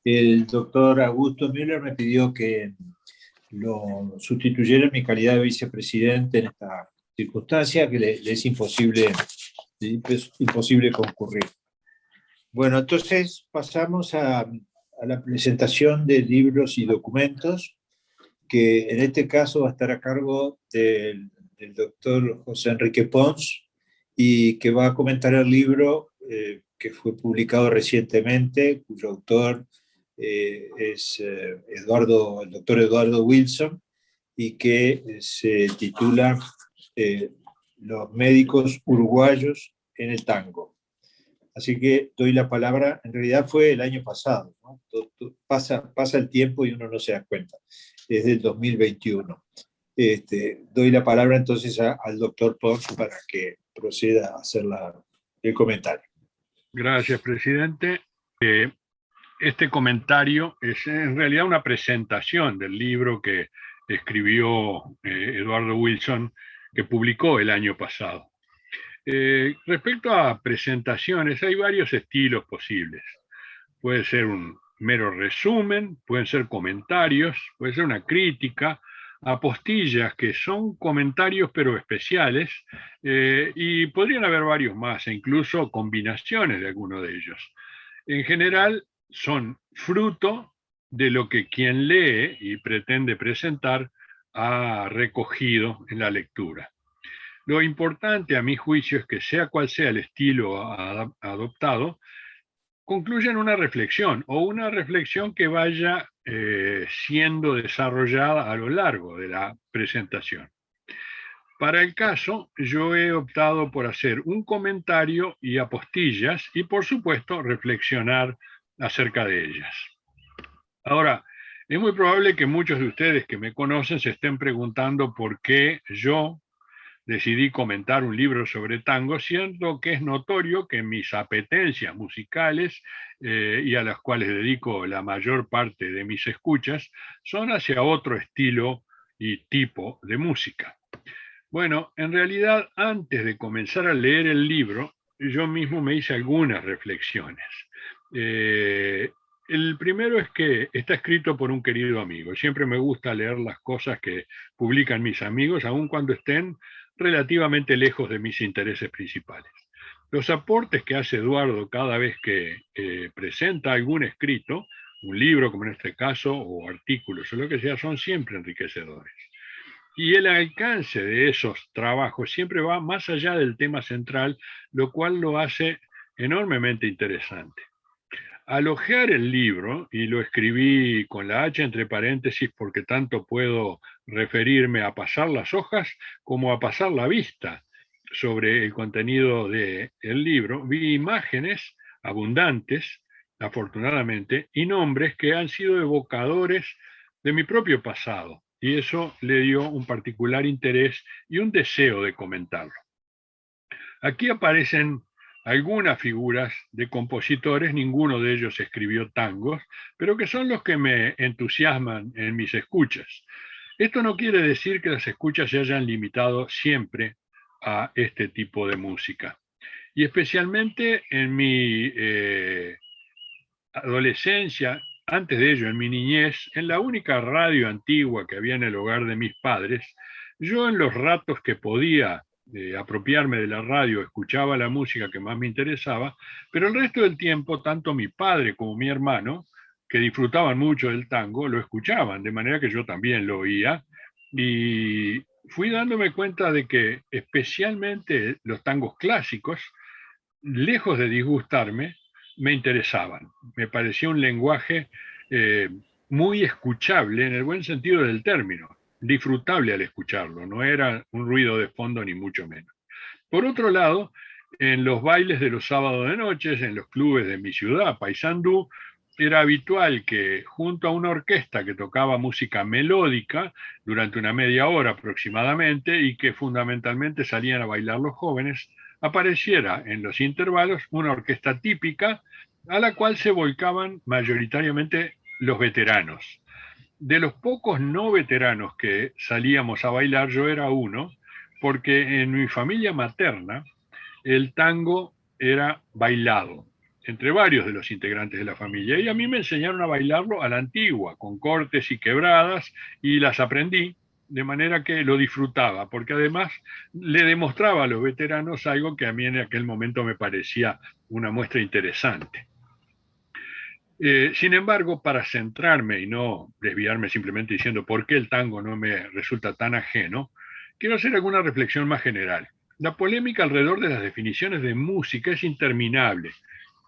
El doctor Augusto Müller me pidió que lo sustituyera en mi calidad de vicepresidente en esta circunstancia, que le es imposible concurrir. Bueno, entonces pasamos a la presentación de libros y documentos, que en este caso va a estar a cargo del doctor José Enrique Pons, y que va a comentar el libro que fue publicado recientemente, cuyo autor es el doctor Eduardo Wilson, y que se titula Los médicos uruguayos en el tango. Así que doy la palabra, en realidad fue el año pasado, ¿no? Pasa el tiempo y uno no se da cuenta, es del 2021. Doy la palabra entonces al doctor Pons para que proceda a hacer el comentario. Gracias, presidente. Este comentario es en realidad una presentación del libro que escribió Eduardo Wilson, que publicó el año pasado. Respecto a presentaciones, hay varios estilos posibles. Puede ser un mero resumen, pueden ser comentarios, puede ser una crítica, apostillas, que son comentarios pero especiales, y podrían haber varios más, e incluso combinaciones de alguno de ellos. En general, son fruto de lo que quien lee y pretende presentar ha recogido en la lectura. Lo importante, a mi juicio, es que sea cual sea el estilo adoptado, concluyen una reflexión o una reflexión que vaya siendo desarrollada a lo largo de la presentación. Para el caso, yo he optado por hacer un comentario y apostillas y, por supuesto, reflexionar acerca de ellas. Ahora, es muy probable que muchos de ustedes que me conocen se estén preguntando por qué yo decidí comentar un libro sobre tango, siendo que es notorio que mis apetencias musicales, y a las cuales dedico la mayor parte de mis escuchas, son hacia otro estilo y tipo de música. Bueno, en realidad, antes de comenzar a leer el libro, yo mismo me hice algunas reflexiones. El primero es que está escrito por un querido amigo. Siempre me gusta leer las cosas que publican mis amigos, aun cuando estén relativamente lejos de mis intereses principales. Los aportes que hace Eduardo cada vez que presenta algún escrito, un libro como en este caso, o artículos o lo que sea, son siempre enriquecedores. Y el alcance de esos trabajos siempre va más allá del tema central, lo cual lo hace enormemente interesante. Al hojear el libro, y lo escribí con la H entre paréntesis porque tanto puedo referirme a pasar las hojas como a pasar la vista sobre el contenido del libro, vi imágenes abundantes, afortunadamente, y nombres que han sido evocadores de mi propio pasado, y eso le dio un particular interés y un deseo de comentarlo. Aquí aparecen algunas figuras de compositores, ninguno de ellos escribió tangos, pero que son los que me entusiasman en mis escuchas. Esto no quiere decir que las escuchas se hayan limitado siempre a este tipo de música. Y especialmente en mi adolescencia, antes de ello, en mi niñez, en la única radio antigua que había en el hogar de mis padres, yo en los ratos que podía apropiarme de la radio, escuchaba la música que más me interesaba, pero el resto del tiempo, tanto mi padre como mi hermano, que disfrutaban mucho del tango, lo escuchaban, de manera que yo también lo oía, y fui dándome cuenta de que especialmente los tangos clásicos, lejos de disgustarme, me interesaban. Me parecía un lenguaje muy escuchable en el buen sentido del término, disfrutable al escucharlo, no era un ruido de fondo ni mucho menos. Por otro lado, en los bailes de los sábados de noches, en los clubes de mi ciudad, Paysandú, era habitual que junto a una orquesta que tocaba música melódica durante una media hora aproximadamente y que fundamentalmente salían a bailar los jóvenes, apareciera en los intervalos una orquesta típica a la cual se volcaban mayoritariamente los veteranos. De los pocos no veteranos que salíamos a bailar, yo era uno, porque en mi familia materna el tango era bailado. entre varios de los integrantes de la familia, y a mí me enseñaron a bailarlo a la antigua, con cortes y quebradas, y las aprendí, de manera que lo disfrutaba, porque además le demostraba a los veteranos algo que a mí en aquel momento me parecía una muestra interesante. Sin embargo, para centrarme y no desviarme simplemente diciendo por qué el tango no me resulta tan ajeno, quiero hacer alguna reflexión más general. La polémica alrededor de las definiciones de música es interminable.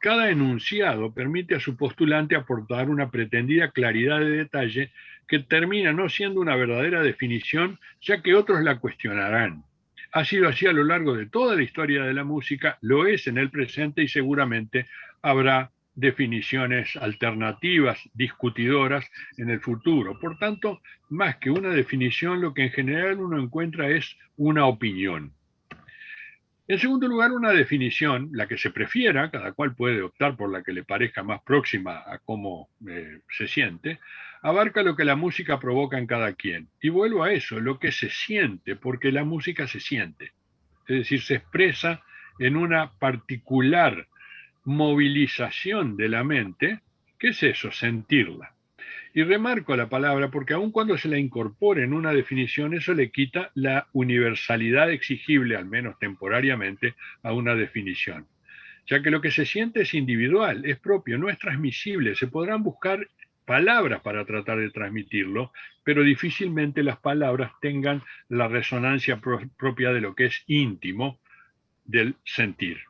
Cada enunciado permite a su postulante aportar una pretendida claridad de detalle que termina no siendo una verdadera definición, ya que otros la cuestionarán. Ha sido así a lo largo de toda la historia de la música, lo es en el presente y seguramente habrá definiciones alternativas, discutidoras en el futuro. Por tanto, más que una definición, lo que en general uno encuentra es una opinión. En segundo lugar, una definición, la que se prefiera, cada cual puede optar por la que le parezca más próxima a cómo se siente, abarca lo que la música provoca en cada quien. Y vuelvo a eso, lo que se siente, porque la música se siente. Es decir, se expresa en una particular movilización de la mente. ¿Qué es eso? Sentirla. Y remarco la palabra porque aun cuando se la incorpore en una definición, eso le quita la universalidad exigible, al menos temporariamente, a una definición. Ya que lo que se siente es individual, es propio, no es transmisible. Se podrán buscar palabras para tratar de transmitirlo, pero difícilmente las palabras tengan la resonancia propia de lo que es íntimo del sentir.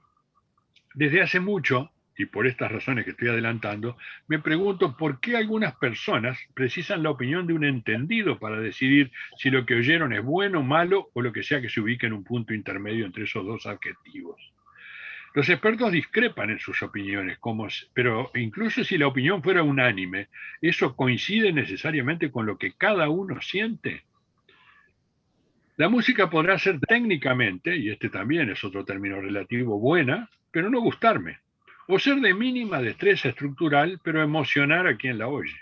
Desde hace mucho, y por estas razones que estoy adelantando, me pregunto por qué algunas personas precisan la opinión de un entendido para decidir si lo que oyeron es bueno, malo o lo que sea que se ubique en un punto intermedio entre esos dos adjetivos. Los expertos discrepan en sus opiniones, pero incluso si la opinión fuera unánime, ¿eso coincide necesariamente con lo que cada uno siente? La música podrá ser técnicamente, y este también es otro término relativo, buena, pero no gustarme. O ser de mínima destreza estructural, pero emocionar a quien la oye.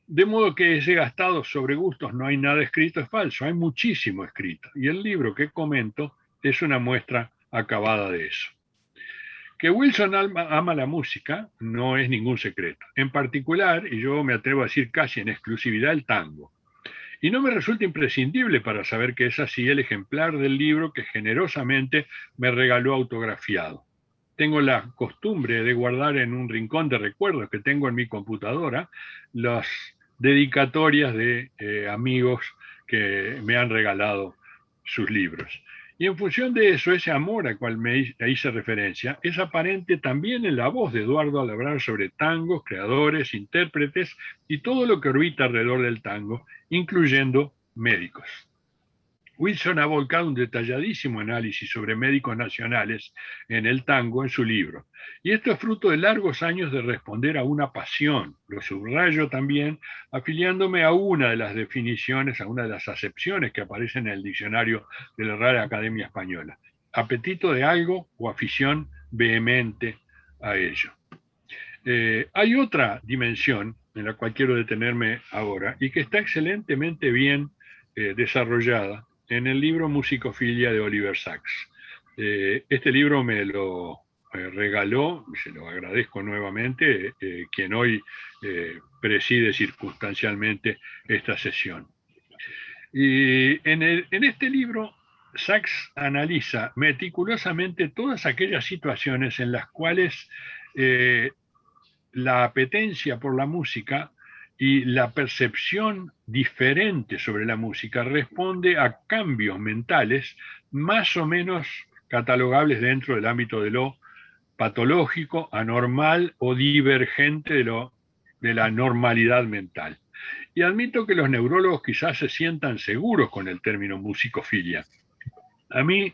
De modo que ese gastado sobre gustos no hay nada escrito es falso, hay muchísimo escrito. Y el libro que comento es una muestra acabada de eso. Que Wilson ama la música no es ningún secreto. En particular, y yo me atrevo a decir casi en exclusividad, el tango. Y no me resulta imprescindible para saber que es así el ejemplar del libro que generosamente me regaló autografiado. Tengo la costumbre de guardar en un rincón de recuerdos que tengo en mi computadora las dedicatorias de amigos que me han regalado sus libros. Y en función de eso, ese amor al cual me hice referencia es aparente también en la voz de Eduardo al hablar sobre tangos, creadores, intérpretes y todo lo que orbita alrededor del tango, incluyendo médicos. Wilson ha volcado un detalladísimo análisis sobre médicos nacionales en el tango en su libro. Y esto es fruto de largos años de responder a una pasión. Lo subrayo también afiliándome a una de las definiciones, a una de las acepciones que aparecen en el diccionario de la Real Academia Española. Apetito de algo o afición vehemente a ello. Hay otra dimensión en la cual quiero detenerme ahora y que está excelentemente bien desarrollada en el libro Musicofilia de Oliver Sacks. Este libro me lo regaló, se lo agradezco nuevamente, quien hoy preside circunstancialmente esta sesión. Y en este libro, Sacks analiza meticulosamente todas aquellas situaciones en las cuales la apetencia por la música y la percepción diferente sobre la música responde a cambios mentales más o menos catalogables dentro del ámbito de lo patológico, anormal o divergente de la normalidad mental. Y admito que los neurólogos quizás se sientan seguros con el término musicofilia. A mí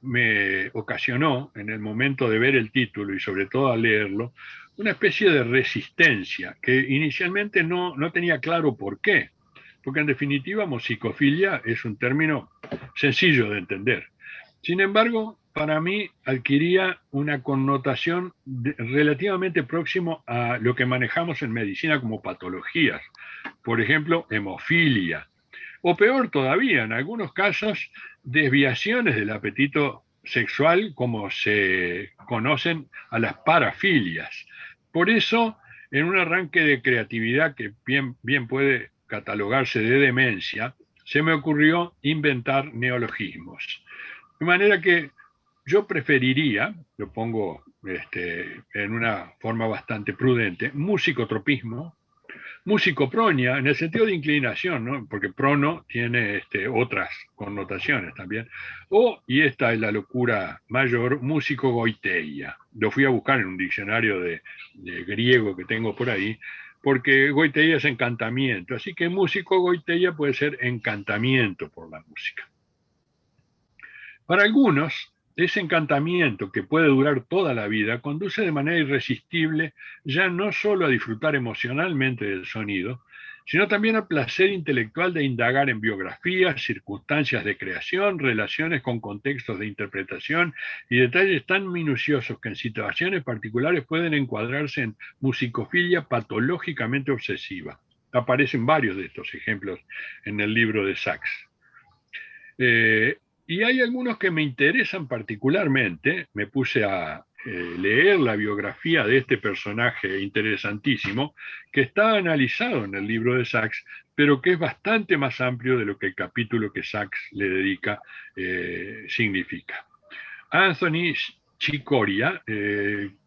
me ocasionó, en el momento de ver el título y sobre todo al leerlo, una especie de resistencia que inicialmente no tenía claro por qué, porque en definitiva musicofilia es un término sencillo de entender. Sin embargo, para mí adquiría una connotación relativamente próximo a lo que manejamos en medicina como patologías, por ejemplo, hemofilia, o peor todavía, en algunos casos, desviaciones del apetito sexual como se conocen a las parafilias. Por eso, en un arranque de creatividad que bien puede catalogarse de demencia, se me ocurrió inventar neologismos. De manera que yo preferiría, lo pongo en una forma bastante prudente, musicotropismo, musicopronia, en el sentido de inclinación, ¿no? Porque prono tiene otras connotaciones también. Y esta es la locura mayor, musicogoiteia. Lo fui a buscar en un diccionario de griego que tengo por ahí, porque goiteia es encantamiento. Así que musicogoiteia puede ser encantamiento por la música. Para algunos, ese encantamiento que puede durar toda la vida conduce de manera irresistible ya no solo a disfrutar emocionalmente del sonido, sino también al placer intelectual de indagar en biografías, circunstancias de creación, relaciones con contextos de interpretación y detalles tan minuciosos que en situaciones particulares pueden encuadrarse en musicofilia patológicamente obsesiva. Aparecen varios de estos ejemplos en el libro de Sachs. Y hay algunos que me interesan particularmente. Me puse a leer la biografía de este personaje interesantísimo, que está analizado en el libro de Sachs, pero que es bastante más amplio de lo que el capítulo que Sachs le dedica significa. Anthony Chicoria,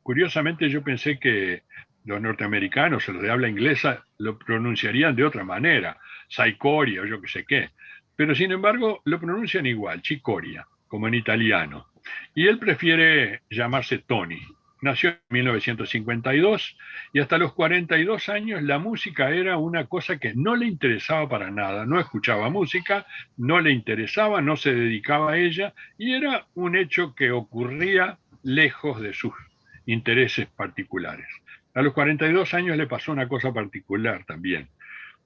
curiosamente yo pensé que los norteamericanos o los de habla inglesa lo pronunciarían de otra manera, Saicoria o yo qué sé qué, pero sin embargo lo pronuncian igual, Chicoria, como en italiano. Y él prefiere llamarse Tony. Nació en 1952 y hasta los 42 años la música era una cosa que no le interesaba para nada. No escuchaba música, no le interesaba, no se dedicaba a ella y era un hecho que ocurría lejos de sus intereses particulares. A los 42 años le pasó una cosa particular también,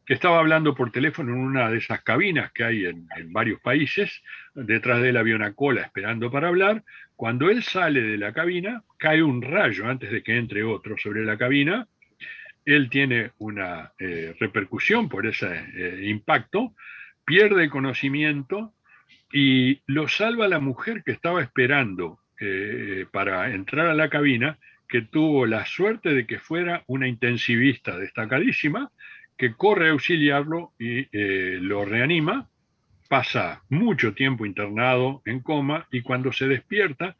que estaba hablando por teléfono en una de esas cabinas que hay en varios países. Detrás de él había una cola esperando para hablar. Cuando él sale de la cabina, cae un rayo antes de que entre otro sobre la cabina. Él tiene una repercusión por ese impacto, pierde el conocimiento y lo salva la mujer que estaba esperando para entrar a la cabina, que tuvo la suerte de que fuera una intensivista destacadísima, que corre a auxiliarlo y lo reanima. Pasa mucho tiempo internado en coma y cuando se despierta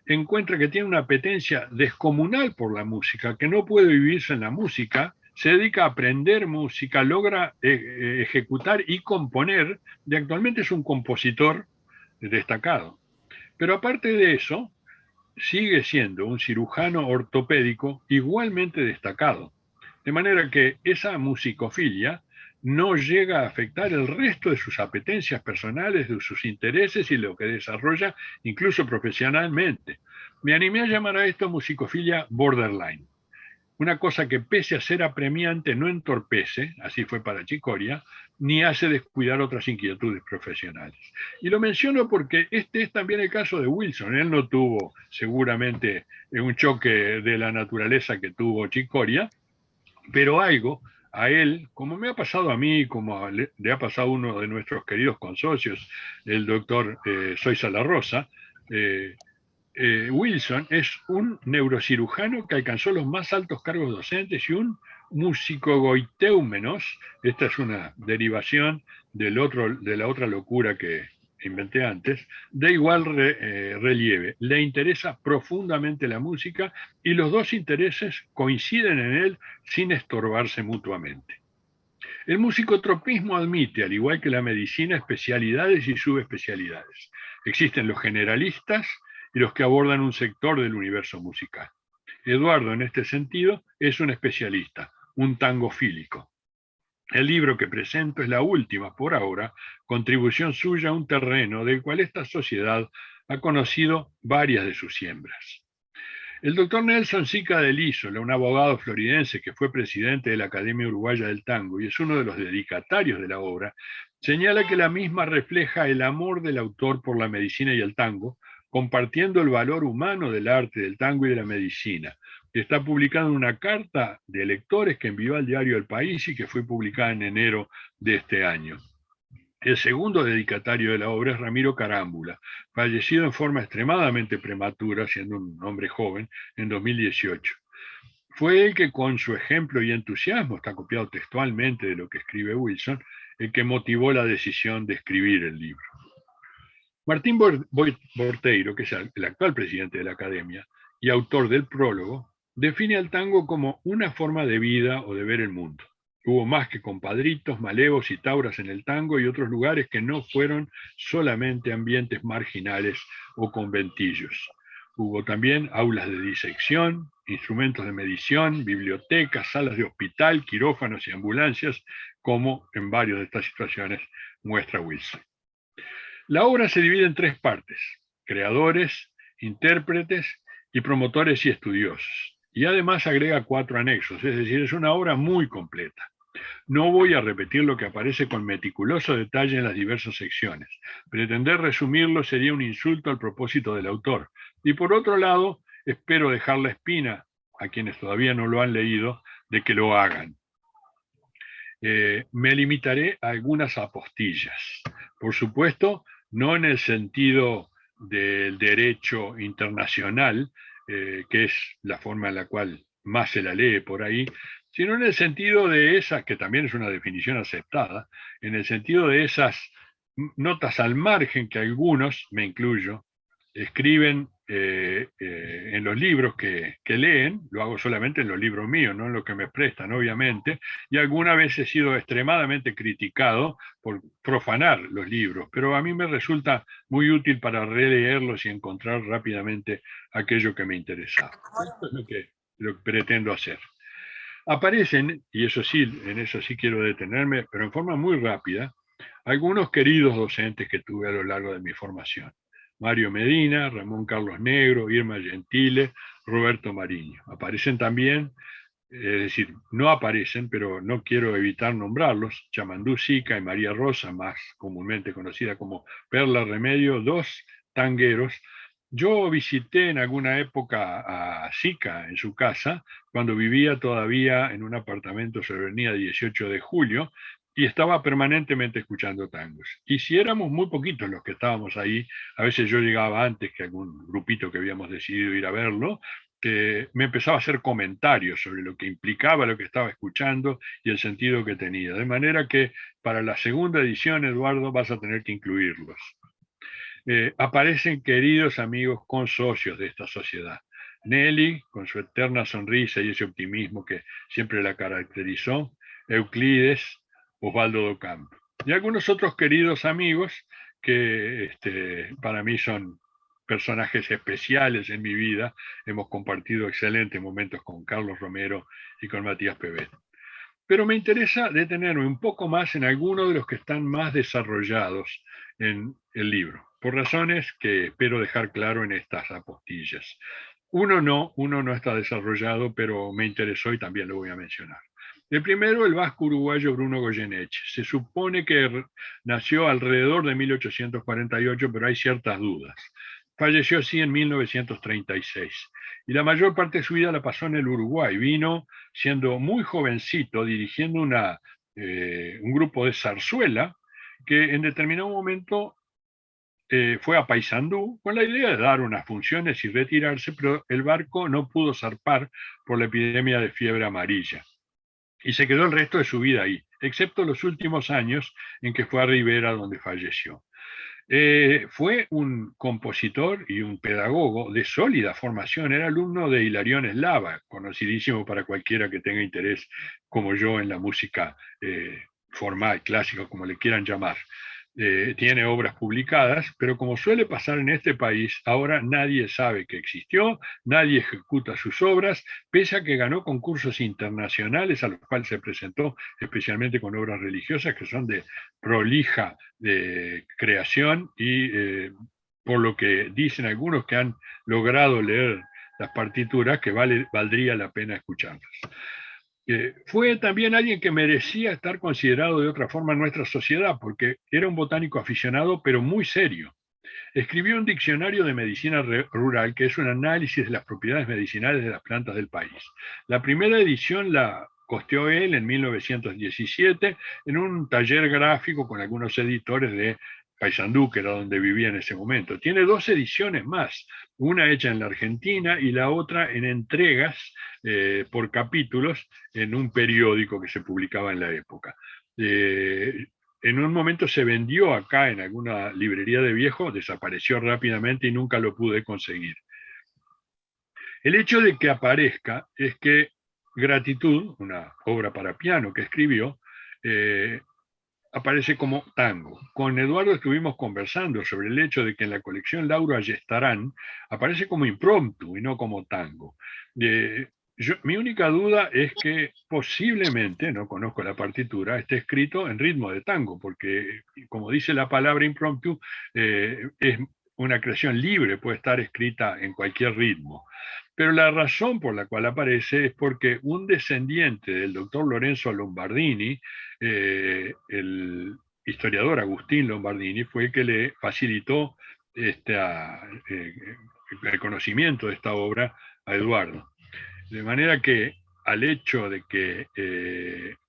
encuentra que tiene una apetencia descomunal por la música, que no puede vivirse en la música, se dedica a aprender música, logra ejecutar y componer, y actualmente es un compositor destacado. Pero aparte de eso, sigue siendo un cirujano ortopédico igualmente destacado. De manera que esa musicofilia no llega a afectar el resto de sus apetencias personales, de sus intereses y lo que desarrolla incluso profesionalmente. Me animé a llamar a esto musicofilia borderline. Una cosa que pese a ser apremiante no entorpece, así fue para Chicoria, ni hace descuidar otras inquietudes profesionales. Y lo menciono porque este es también el caso de Wilson. Él no tuvo seguramente un choque de la naturaleza que tuvo Chicoria, pero algo a él, como me ha pasado a mí, como le ha pasado a uno de nuestros queridos consocios, el doctor Soysa La Rosa, Wilson es un neurocirujano que alcanzó los más altos cargos docentes y un musicogoiteúmenos. Esta es una derivación de la otra locura que inventé antes, de igual relieve. Le interesa profundamente la música y los dos intereses coinciden en él sin estorbarse mutuamente. El musicotropismo admite, al igual que la medicina, especialidades y subespecialidades. Existen los generalistas y los que abordan un sector del universo musical. Eduardo, en este sentido, es un especialista, un tangofílico. El libro que presento es la última, por ahora, contribución suya a un terreno del cual esta sociedad ha conocido varias de sus siembras. El doctor Nelson Sica del Isola, un abogado floridense que fue presidente de la Academia Uruguaya del Tango y es uno de los dedicatarios de la obra, señala que la misma refleja el amor del autor por la medicina y el tango, compartiendo el valor humano del arte, del tango y de la medicina. Está publicada en una carta de lectores que envió al diario El País y que fue publicada en enero de este año. El segundo dedicatario de la obra es Ramiro Carámbula, fallecido en forma extremadamente prematura, siendo un hombre joven, en 2018. Fue él que con su ejemplo y entusiasmo, está copiado textualmente de lo que escribe Wilson, el que motivó la decisión de escribir el libro. Martín Borteiro, que es el actual presidente de la Academia y autor del prólogo, define al tango como una forma de vida o de ver el mundo. Hubo más que compadritos, malevos y tauras en el tango y otros lugares que no fueron solamente ambientes marginales o conventillos. Hubo también aulas de disección, instrumentos de medición, bibliotecas, salas de hospital, quirófanos y ambulancias, como en varias de estas situaciones muestra Wilson. La obra se divide en tres partes: creadores, intérpretes y promotores y estudiosos. Y además agrega 4 anexos, es decir, es una obra muy completa. No voy a repetir lo que aparece con meticuloso detalle en las diversas secciones. Pretender resumirlo sería un insulto al propósito del autor. Y por otro lado, espero dejar la espina a quienes todavía no lo han leído de que lo hagan. Me limitaré a algunas apostillas. Por supuesto, no en el sentido del derecho internacional, que es la forma en la cual más se la lee por ahí, sino en el sentido de esas, que también es una definición aceptada, en el sentido de esas notas al margen que algunos, me incluyo, escriben en los libros que leen. Lo hago solamente en los libros míos, no en los que me prestan, obviamente, y alguna vez he sido extremadamente criticado por profanar los libros, pero a mí me resulta muy útil para releerlos y encontrar rápidamente aquello que me interesaba. Esto es lo que pretendo hacer. Aparecen, y eso sí, en eso sí quiero detenerme, pero en forma muy rápida, algunos queridos docentes que tuve a lo largo de mi formación: Mario Medina, Ramón Carlos Negro, Irma Gentile, Roberto Mariño. Aparecen también, es decir, no aparecen, pero no quiero evitar nombrarlos, Chamandú Sica y María Rosa, más comúnmente conocida como Perla Remedio, 2 tangueros. Yo visité en alguna época a Sica en su casa, cuando vivía todavía en un apartamento sobre Avenida 18 de Julio, y estaba permanentemente escuchando tangos. Y si éramos muy poquitos los que estábamos ahí, a veces yo llegaba antes que algún grupito que habíamos decidido ir a verlo, me empezaba a hacer comentarios sobre lo que implicaba lo que estaba escuchando y el sentido que tenía. De manera que para la segunda edición, Eduardo, vas a tener que incluirlos. Aparecen queridos amigos consocios de esta sociedad. Nelly, con su eterna sonrisa y ese optimismo que siempre la caracterizó; Euclides, Osvaldo Docampo, y algunos otros queridos amigos que para mí son personajes especiales en mi vida. Hemos compartido excelentes momentos con Carlos Romero y con Matías Pebet. Pero me interesa detenerme un poco más en algunos de los que están más desarrollados en el libro, por razones que espero dejar claro en estas apostillas. Uno no está desarrollado, pero me interesó y también lo voy a mencionar. El primero, el vasco uruguayo Bruno Goyeneche. Se supone que nació alrededor de 1848, pero hay ciertas dudas. Falleció así en 1936. Y la mayor parte de su vida la pasó en el Uruguay. Vino siendo muy jovencito, dirigiendo un grupo de zarzuela, que en determinado momento fue a Paysandú con la idea de dar unas funciones y retirarse, pero el barco no pudo zarpar por la epidemia de fiebre amarilla. Y se quedó el resto de su vida ahí, excepto los últimos años en que fue a Rivera, donde falleció. Fue un compositor y un pedagogo de sólida formación. Era alumno de Hilarión Eslava, conocidísimo para cualquiera que tenga interés, como yo, en la música formal, clásica, como le quieran llamar. Tiene obras publicadas, pero como suele pasar en este país, ahora nadie sabe que existió, nadie ejecuta sus obras, pese a que ganó concursos internacionales a los cuales se presentó, especialmente con obras religiosas que son de prolija creación y por lo que dicen algunos que han logrado leer las partituras, que valdría la pena escucharlas. Fue también alguien que merecía estar considerado de otra forma en nuestra sociedad, porque era un botánico aficionado, pero muy serio. Escribió un diccionario de medicina rural, que es un análisis de las propiedades medicinales de las plantas del país. La primera edición la costeó él en 1917 en un taller gráfico con algunos editores de Paysandú, que era donde vivía en ese momento. Tiene 2 ediciones más, una hecha en la Argentina y la otra en entregas por capítulos en un periódico que se publicaba en la época. En un momento se vendió acá en alguna librería de viejo, desapareció rápidamente y nunca lo pude conseguir. El hecho de que aparezca es que Gratitud, una obra para piano que escribió, aparece como tango. Con Eduardo estuvimos conversando sobre el hecho de que en la colección Lauro Ayestarán aparece como impromptu y no como tango. Mi única duda es que posiblemente, no conozco la partitura, esté escrito en ritmo de tango, porque como dice la palabra impromptu, es una creación libre, puede estar escrita en cualquier ritmo. Pero la razón por la cual aparece es porque un descendiente del doctor Lorenzo Lombardini, el historiador Agustín Lombardini, fue el que le facilitó el conocimiento de esta obra a Eduardo. De manera que al hecho de que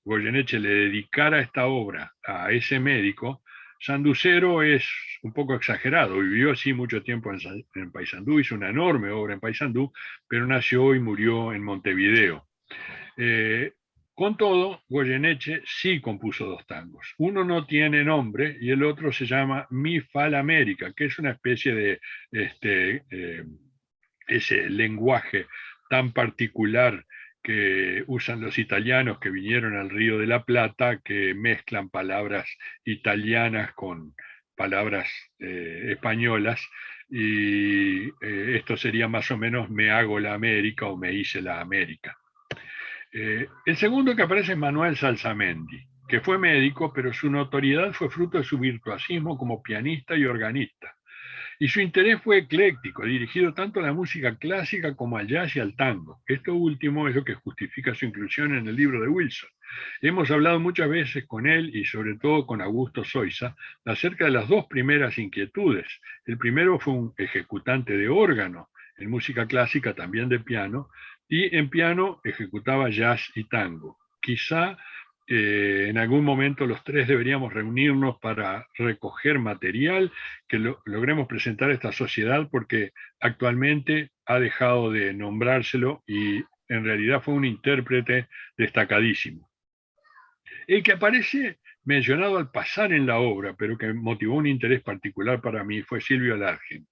Goyeneche le dedicara esta obra a ese médico, Sanducero es un poco exagerado. Vivió así mucho tiempo en Paysandú, hizo una enorme obra en Paysandú, pero nació y murió en Montevideo. Con todo, Goyeneche sí compuso 2 tangos. Uno no tiene nombre y el otro se llama Mi Fal América, que es una especie de ese lenguaje tan particular que usan los italianos que vinieron al Río de la Plata, que mezclan palabras italianas con palabras españolas, y esto sería más o menos me hago la América o me hice la América. El segundo que aparece es Manuel Salsamendi, que fue médico, pero su notoriedad fue fruto de su virtuosismo como pianista y organista. Y su interés fue ecléctico, dirigido tanto a la música clásica como al jazz y al tango. Esto último es lo que justifica su inclusión en el libro de Wilson. Hemos hablado muchas veces con él y sobre todo con Augusto Soiza acerca de las 2 primeras inquietudes. El primero fue un ejecutante de órgano, en música clásica también de piano, y en piano ejecutaba jazz y tango. Quizá en algún momento los 3 deberíamos reunirnos para recoger material que logremos presentar a esta sociedad, porque actualmente ha dejado de nombrárselo y en realidad fue un intérprete destacadísimo. El que aparece mencionado al pasar en la obra, pero que motivó un interés particular para mí, fue Silvio Alargen.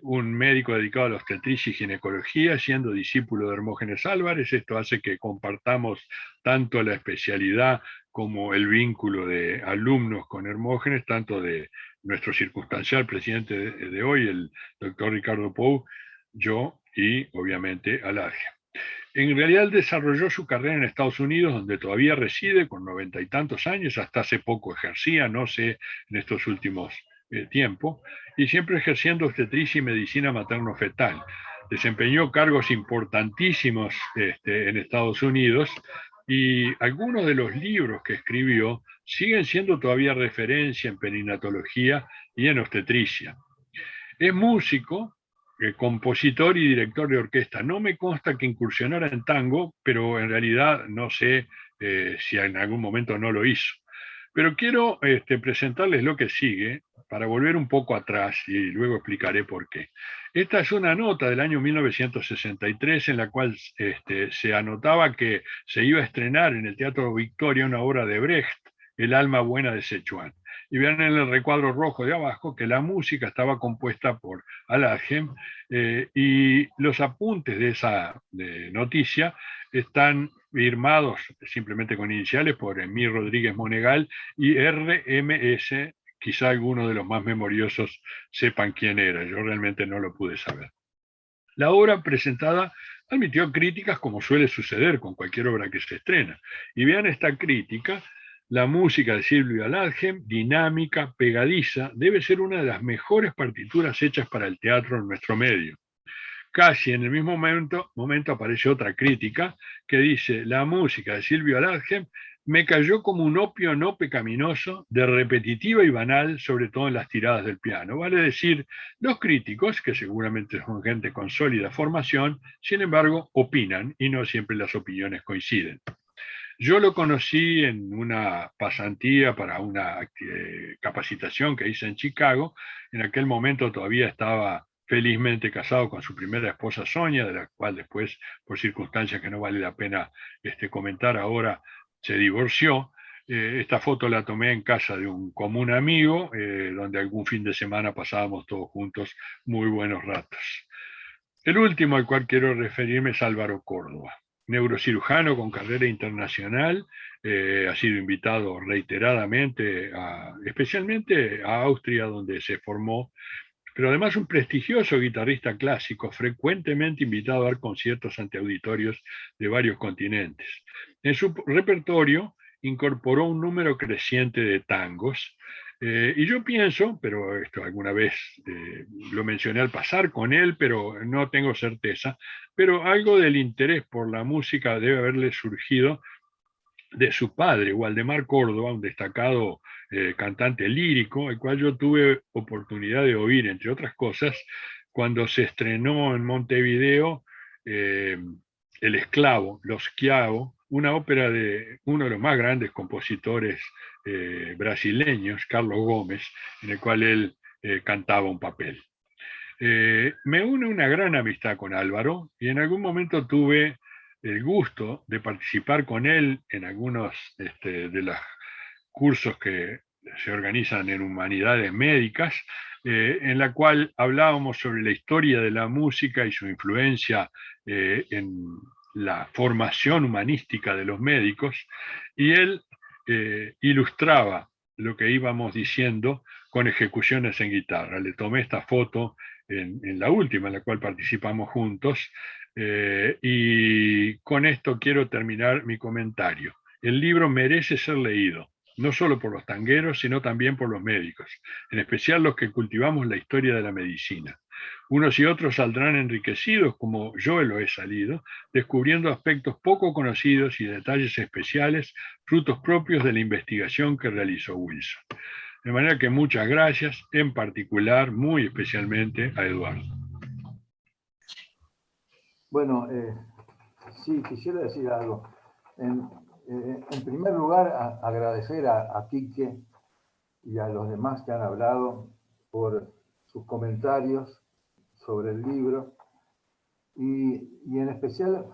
Un médico dedicado a la obstetricia y ginecología, siendo discípulo de Hermógenes Álvarez. Esto hace que compartamos tanto la especialidad como el vínculo de alumnos con Hermógenes, tanto de nuestro circunstancial presidente de hoy, el doctor Ricardo Pou, yo y obviamente Alargen. En realidad él desarrolló su carrera en Estados Unidos, donde todavía reside con 90 y tantos años, hasta hace poco ejercía, no sé, en estos últimos tiempos, y siempre ejerciendo obstetricia y medicina materno-fetal. Desempeñó cargos importantísimos en Estados Unidos, y algunos de los libros que escribió siguen siendo todavía referencia en perinatología y en obstetricia. Es músico, compositor y director de orquesta. No me consta que incursionara en tango, pero en realidad no sé si en algún momento no lo hizo. Pero quiero presentarles lo que sigue para volver un poco atrás y luego explicaré por qué. Esta es una nota del año 1963 en la cual se anotaba que se iba a estrenar en el Teatro Victoria una obra de Brecht, El alma buena de Sichuan. Y vean en el recuadro rojo de abajo que la música estaba compuesta por Alargen, y los apuntes de esa noticia están firmados simplemente con iniciales por Emir Rodríguez Monegal y RMS. Quizá algunos de los más memoriosos sepan quién era, yo realmente no lo pude saber. La obra presentada admitió críticas, como suele suceder con cualquier obra que se estrena. Y vean esta crítica: la música de Silvio Alargen, dinámica, pegadiza, debe ser una de las mejores partituras hechas para el teatro en nuestro medio. Casi en el mismo momento aparece otra crítica que dice: la música de Silvio Alargen me cayó como un opio no pecaminoso, de repetitiva y banal, sobre todo en las tiradas del piano. Vale decir, los críticos, que seguramente son gente con sólida formación, sin embargo, opinan y no siempre las opiniones coinciden. Yo lo conocí en una pasantía para una capacitación que hice en Chicago. En aquel momento todavía estaba felizmente casado con su primera esposa Sonia, de la cual después, por circunstancias que no vale la pena comentar ahora, se divorció. Esta foto la tomé en casa de un común amigo, donde algún fin de semana pasábamos todos juntos muy buenos ratos. El último al cual quiero referirme es Álvaro Córdoba, neurocirujano con carrera internacional, ha sido invitado reiteradamente, especialmente a Austria, donde se formó, pero además un prestigioso guitarrista clásico, frecuentemente invitado a dar conciertos ante auditorios de varios continentes. En su repertorio incorporó un número creciente de tangos, y yo pienso, pero esto alguna vez lo mencioné al pasar con él, pero no tengo certeza, pero algo del interés por la música debe haberle surgido de su padre, Waldemar Córdoba, un destacado cantante lírico, el cual yo tuve oportunidad de oír, entre otras cosas, cuando se estrenó en Montevideo eh, El Esclavo, Los Schiavo, una ópera de uno de los más grandes compositores brasileños, Carlos Gómez, en el cual él cantaba un papel. Me une una gran amistad con Álvaro y en algún momento tuve el gusto de participar con él en algunos de los cursos que se organizan en humanidades médicas, en la cual hablábamos sobre la historia de la música y su influencia en la formación humanística de los médicos, y él ilustraba lo que íbamos diciendo con ejecuciones en guitarra. Le tomé esta foto en la última, en la cual participamos juntos, y con esto quiero terminar mi comentario. El libro merece ser leído, no solo por los tangueros, sino también por los médicos, en especial los que cultivamos la historia de la medicina. Unos y otros saldrán enriquecidos, como yo lo he salido, descubriendo aspectos poco conocidos y detalles especiales, frutos propios de la investigación que realizó Wilson. De manera que muchas gracias, en particular, muy especialmente a Eduardo. Bueno, sí, quisiera decir algo. En primer lugar, agradecer a Quique y a los demás que han hablado por sus comentarios sobre el libro. Y en especial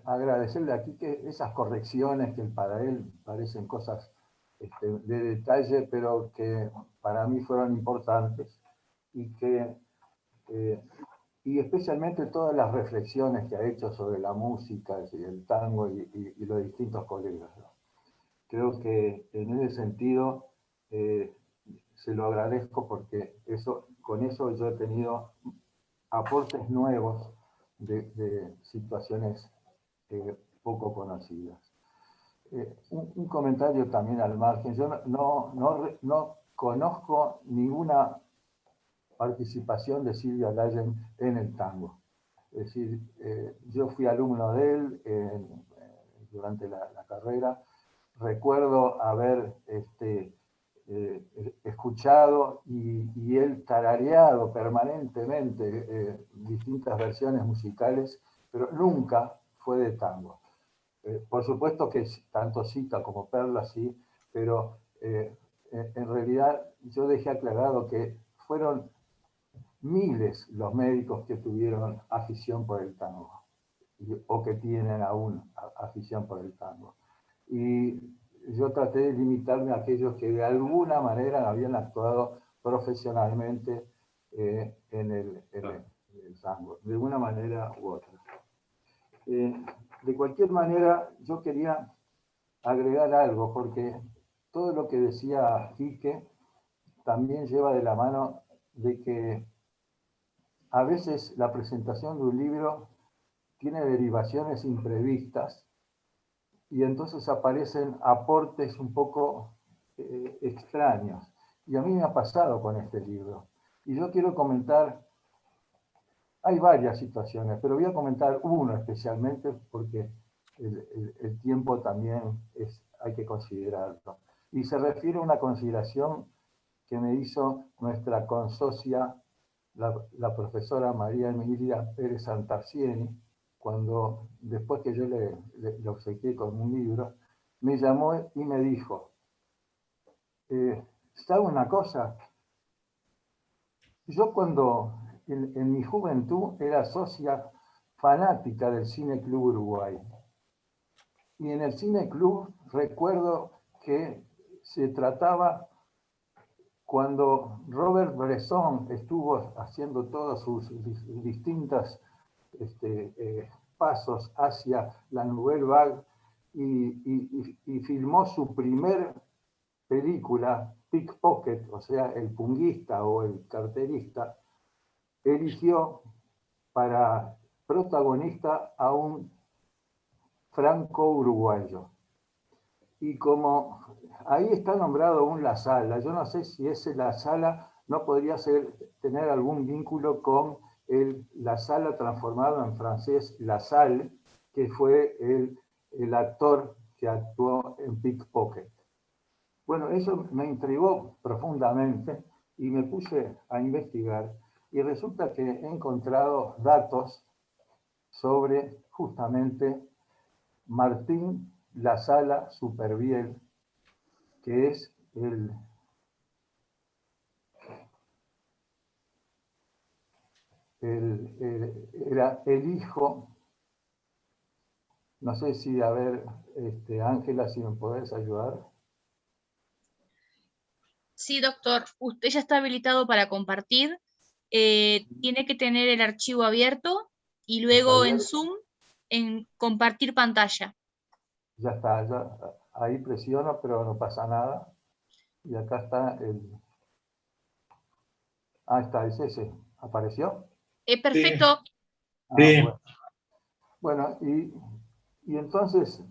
agradecerle a Quique esas correcciones que para él parecen cosas de detalle, pero que para mí fueron importantes. Y especialmente todas las reflexiones que ha hecho sobre la música y el tango y los distintos colegas, ¿no? Creo que en ese sentido se lo agradezco porque con eso yo he tenido aportes nuevos de situaciones poco conocidas. Un comentario también al margen. Yo no conozco ninguna participación de Silvia Lyon en el tango. Es decir, yo fui alumno de él durante la carrera. Recuerdo haber escuchado y él tarareado permanentemente distintas versiones musicales, pero nunca fue de tango. Por supuesto que tanto Cita como Perla sí, pero en realidad yo dejé aclarado que fueron miles los médicos que tuvieron afición por el tango, o que tienen aún afición por el tango. Y yo traté de limitarme a aquellos que de alguna manera habían actuado profesionalmente en el tango, de una manera u otra. De cualquier manera, yo quería agregar algo, porque todo lo que decía Quique también lleva de la mano de que a veces la presentación de un libro tiene derivaciones imprevistas y entonces aparecen aportes un poco extraños. Y a mí me ha pasado con este libro. Y yo quiero comentar, hay varias situaciones, pero voy a comentar uno especialmente porque el tiempo también es hay que considerarlo. Y se refiere a una consideración que me hizo nuestra consocia, la profesora María Emilia Pérez Santarcieni, cuando, después que yo le obsequié con un libro, me llamó y me dijo, ¿sabe una cosa? Yo cuando en mi juventud era socia fanática del Cine Club Uruguay. Y en el Cine Club recuerdo que se trataba, cuando Robert Bresson estuvo haciendo todos sus distintos pasos hacia la Nouvelle Vague y filmó su primer película, Pickpocket, o sea, el punguista o el carterista, eligió para protagonista a un franco-uruguayo. Y como ahí está nombrado un La Sala, yo no sé si ese La Sala no podría tener algún vínculo con La Sala transformado en francés La Salle, que fue el actor que actuó en Pickpocket. Bueno, eso me intrigó profundamente y me puse a investigar, y resulta que he encontrado datos sobre justamente Martín La Sala Supervielle, que es era el hijo, no sé si, a ver, Ángela, si me podés ayudar. Sí, doctor, usted ya está habilitado para compartir. Tiene que tener el archivo abierto y luego en Zoom, en compartir pantalla. Ya está, ahí presiono, pero no pasa nada. Y acá está Ah, está, es ese. ¿Apareció? Perfecto. Sí. Bueno, y entonces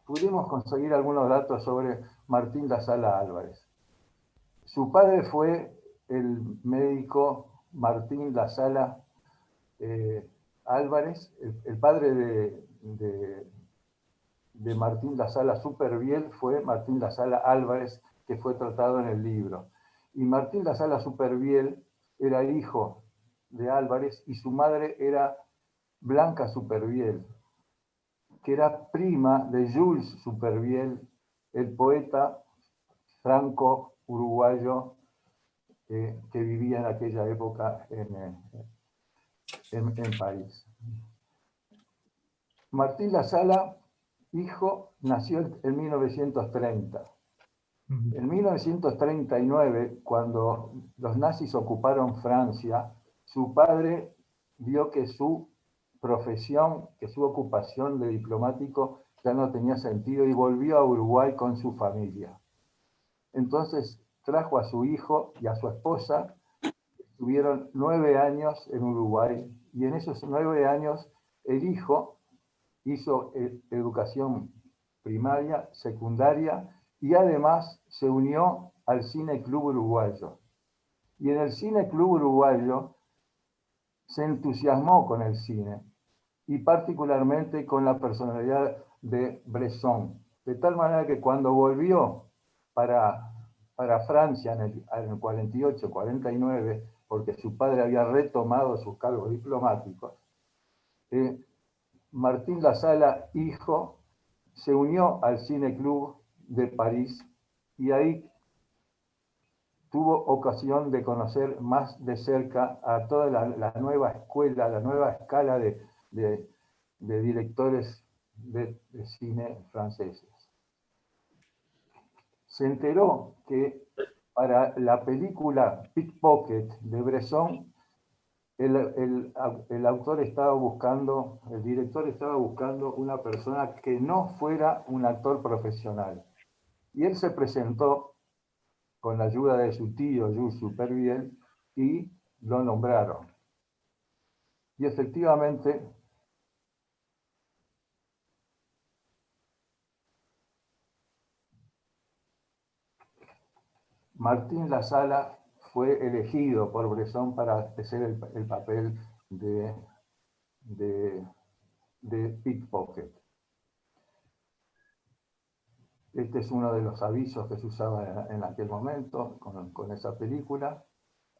pudimos conseguir algunos datos sobre Martín La Sala Álvarez. Su padre fue el médico Martín La Sala Álvarez, el padre de Martín La Sala Supervielle fue Martín La Sala Álvarez, que fue tratado en el libro. Y Martín La Sala Supervielle era hijo de Álvarez y su madre era Blanca Supervielle, que era prima de Jules Supervielle, el poeta franco-uruguayo que vivía en aquella época en París. Martín La Sala, hijo, nació en 1930. En 1939, cuando los nazis ocuparon Francia, su padre vio que su profesión, que su ocupación de diplomático ya no tenía sentido y volvió a Uruguay con su familia. Entonces trajo a su hijo y a su esposa, tuvieron 9 años en Uruguay, y en esos 9 años el hijo hizo educación primaria, secundaria, y además se unió al Cine Club Uruguayo. Y en el Cine Club Uruguayo se entusiasmó con el cine, y particularmente con la personalidad de Bresson, de tal manera que cuando volvió para Francia en el 48-49, porque su padre había retomado sus cargos diplomáticos, Martín La Sala, hijo, se unió al Cine Club de París, y ahí tuvo ocasión de conocer más de cerca a toda la nueva escuela, la nueva escala de directores de cine franceses. Se enteró que para la película Pickpocket de Bresson, el autor estaba buscando, el director estaba buscando una persona que no fuera un actor profesional. Y él se presentó con la ayuda de su tío, Jules Supervielle, y lo nombraron. Y efectivamente, Martín La Sala fue elegido por Bresson para hacer el papel de Pickpocket. Este es uno de los avisos que se usaba en aquel momento con esa película.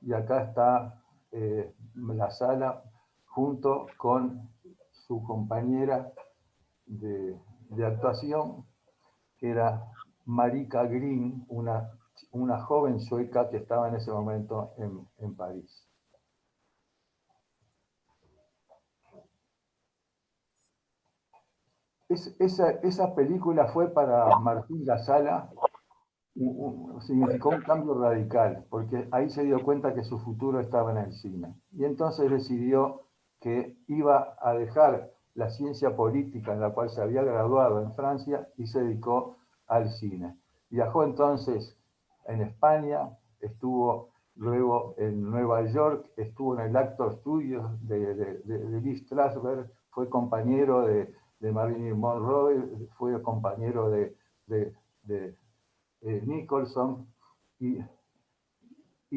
Y acá está La Sala junto con su compañera de actuación, que era Marika Green, una joven sueca que estaba en ese momento en París. Esa película fue para Martín Lasala, significó un cambio radical, porque ahí se dio cuenta que su futuro estaba en el cine. Y entonces decidió que iba a dejar la ciencia política en la cual se había graduado en Francia y se dedicó al cine. Viajó entonces en España, estuvo luego en Nueva York, estuvo en el Actor Studio de Lee Strasberg, fue compañero de Marilyn Monroe, fue compañero de Nicholson, y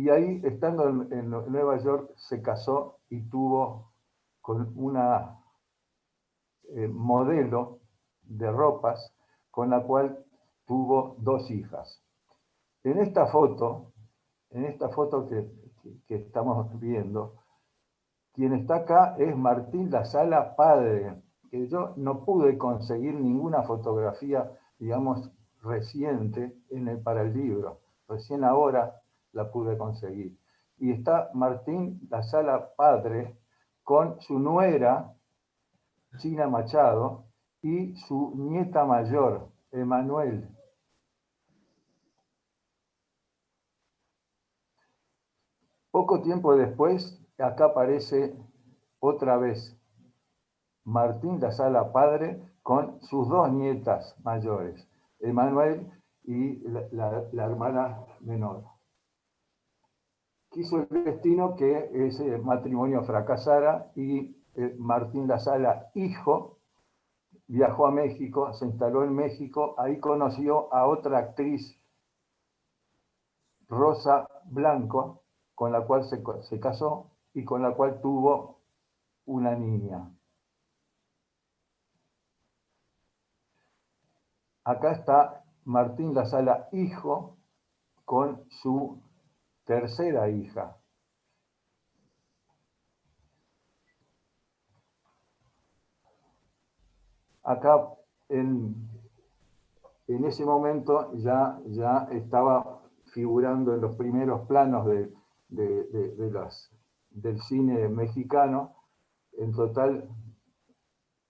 ahí, estando en Nueva York, se casó y tuvo con una modelo de ropas con la cual tuvo 2 hijas. En esta foto que estamos viendo, quien está acá es Martín Lasala padre, que yo no pude conseguir ninguna fotografía, digamos, reciente para el libro. Recién ahora la pude conseguir. Y está Martín Lasala padre con su nuera, China Machado, y su nieta mayor, Emanuel. Poco tiempo después, acá aparece otra vez Martín Lasala padre con sus 2 nietas mayores, Emanuel y la hermana menor. Quiso el destino que ese matrimonio fracasara y Martín Lasala, hijo, viajó a México, se instaló en México, ahí conoció a otra actriz, Rosa Blanco, con la cual se casó y con la cual tuvo una niña. Acá está Martín Lasala, hijo, con su tercera hija. Acá, en ese momento, ya estaba figurando en los primeros planos del cine mexicano. En total,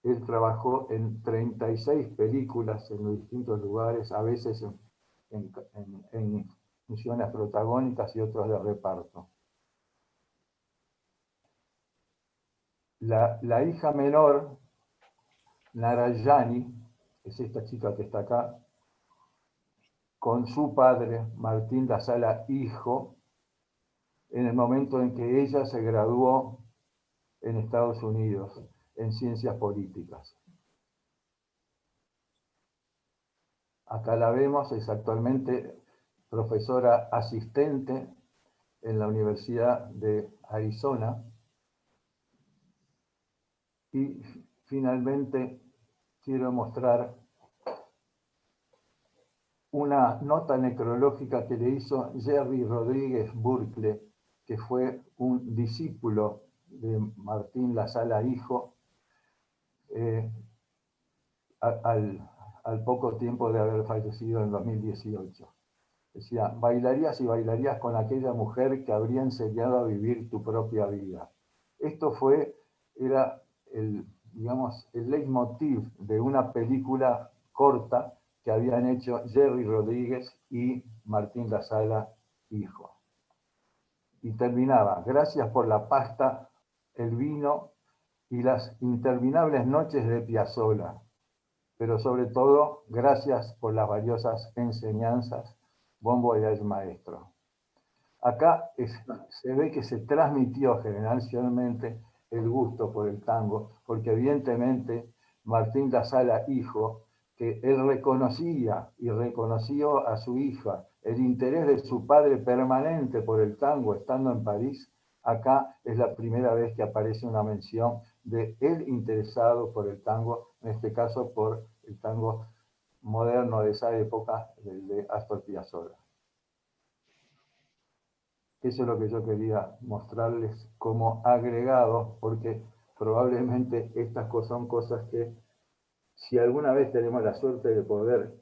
él trabajó en 36 películas en los distintos lugares, a veces en funciones protagónicas y otras de reparto. La hija menor, Narayani, es esta chica que está acá, con su padre, Martín Lasala, hijo, en el momento en que ella se graduó en Estados Unidos en ciencias políticas. Acá la vemos, es actualmente profesora asistente en la Universidad de Arizona. Y finalmente quiero mostrar una nota necrológica que le hizo Jerry Rodríguez Burkle, que fue un discípulo de Martín Lasala, hijo, al poco tiempo de haber fallecido en 2018. Decía: bailarías y bailarías con aquella mujer que habría enseñado a vivir tu propia vida. Esto era el leitmotiv de una película corta que habían hecho Jerry Rodríguez y Martín Lasala, hijo. Y terminaba: gracias por la pasta, el vino y las interminables noches de Piazzolla, pero sobre todo, gracias por las valiosas enseñanzas. Bon voyage, maestro. Acá se ve que se transmitió generacionalmente el gusto por el tango, porque evidentemente Martín Lasala, hijo, que él reconocía y reconoció a su hija el interés de su padre permanente por el tango estando en París, acá es la primera vez que aparece una mención de él interesado por el tango, en este caso por el tango moderno de esa época, el de Astor Piazzolla. Eso es lo que yo quería mostrarles como agregado, porque probablemente estas son cosas que, si alguna vez tenemos la suerte de poder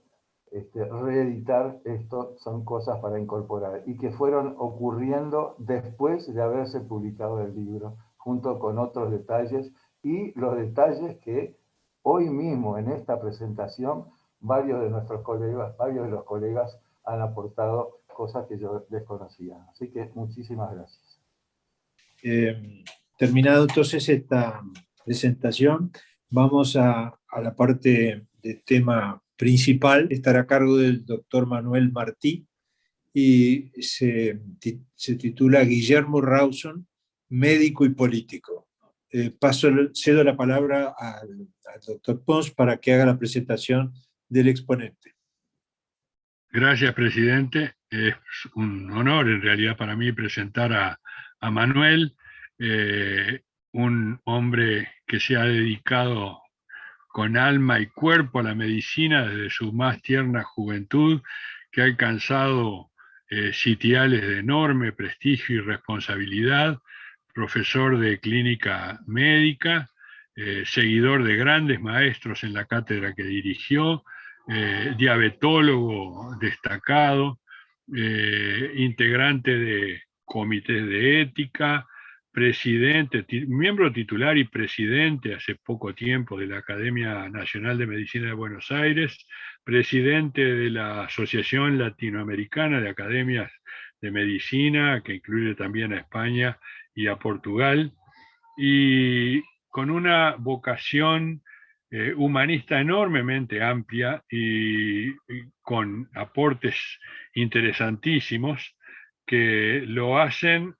reeditar esto, son cosas para incorporar y que fueron ocurriendo después de haberse publicado el libro, junto con otros detalles y los detalles que hoy mismo en esta presentación varios de los colegas han aportado cosas que yo desconocía. Así que muchísimas gracias. Terminado entonces esta presentación, vamos a la parte del tema principal. Estará a cargo del doctor Manuel Martí y se titula Guillermo Rawson, médico y político. Cedo la palabra al doctor Pons para que haga la presentación del exponente. Gracias, presidente. Es un honor en realidad para mí presentar a Manuel, un hombre que se ha dedicado con alma y cuerpo a la medicina desde su más tierna juventud, que ha alcanzado sitiales de enorme prestigio y responsabilidad, profesor de clínica médica, seguidor de grandes maestros en la cátedra que dirigió, diabetólogo destacado, integrante de comités de ética, presidente, miembro titular y presidente hace poco tiempo de la Academia Nacional de Medicina de Buenos Aires, presidente de la Asociación Latinoamericana de Academias de Medicina, que incluye también a España y a Portugal, y con una vocación humanista enormemente amplia y con aportes interesantísimos que lo hacen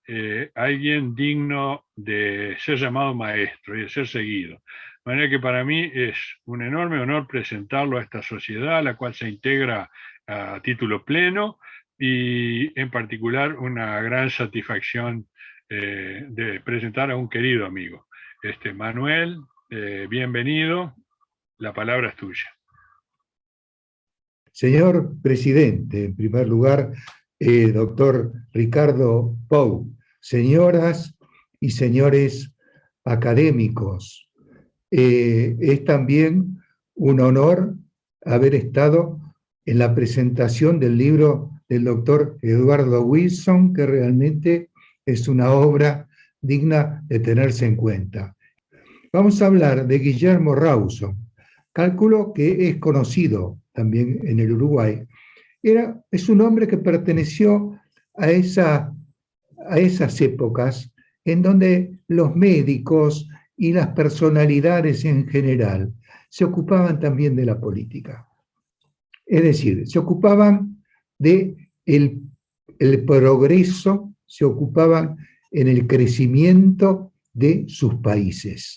alguien digno de ser llamado maestro y de ser seguido. De manera que para mí es un enorme honor presentarlo a esta sociedad, a la cual se integra a título pleno, y en particular una gran satisfacción de presentar a un querido amigo. Manuel, bienvenido, la palabra es tuya. Señor presidente, en primer lugar, doctor Ricardo Pou, señoras y señores académicos, es también un honor haber estado en la presentación del libro del doctor Eduardo Wilson, que realmente es una obra digna de tenerse en cuenta. Vamos a hablar de Guillermo Rawson. Calculo que es conocido también en el Uruguay. Es un hombre que perteneció a esas épocas en donde los médicos y las personalidades en general se ocupaban también de la política. Es decir, se ocupaban del progreso, se ocupaban en el crecimiento de sus países.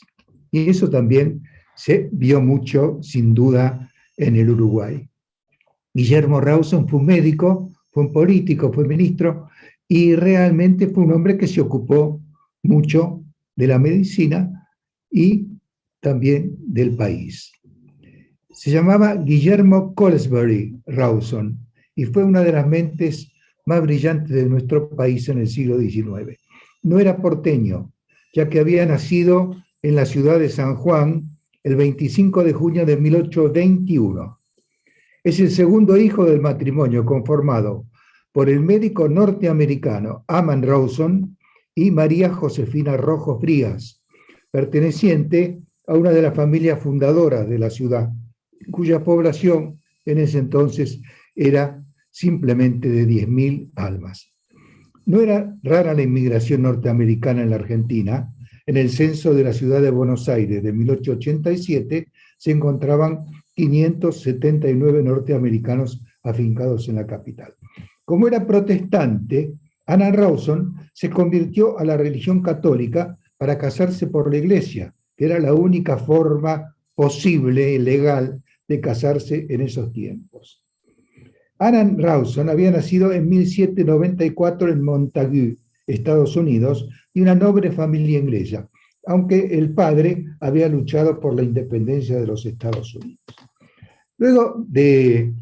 Y eso también se vio mucho, sin duda, en el Uruguay. Guillermo Rawson fue un médico, fue un político, fue ministro, y realmente fue un hombre que se ocupó mucho de la medicina y también del país. Se llamaba Guillermo Colesbury Rawson y fue una de las mentes más brillantes de nuestro país en el siglo XIX. No era porteño, ya que había nacido en la ciudad de San Juan el 25 de junio de 1821. Es el segundo hijo del matrimonio conformado por el médico norteamericano Aman Rawson y María Josefina Rojo Frías, perteneciente a una de las familias fundadoras de la ciudad, cuya población en ese entonces era simplemente de 10.000 almas. No era rara la inmigración norteamericana en la Argentina. En el censo de la ciudad de Buenos Aires de 1887 se encontraban 579 norteamericanos afincados en la capital. Como era protestante, Anna Rawson se convirtió a la religión católica para casarse por la iglesia, que era la única forma posible y legal de casarse en esos tiempos. Anna Rawson había nacido en 1794 en Montague, Estados Unidos, de una noble familia inglesa, aunque el padre había luchado por la independencia de los Estados Unidos. Luego de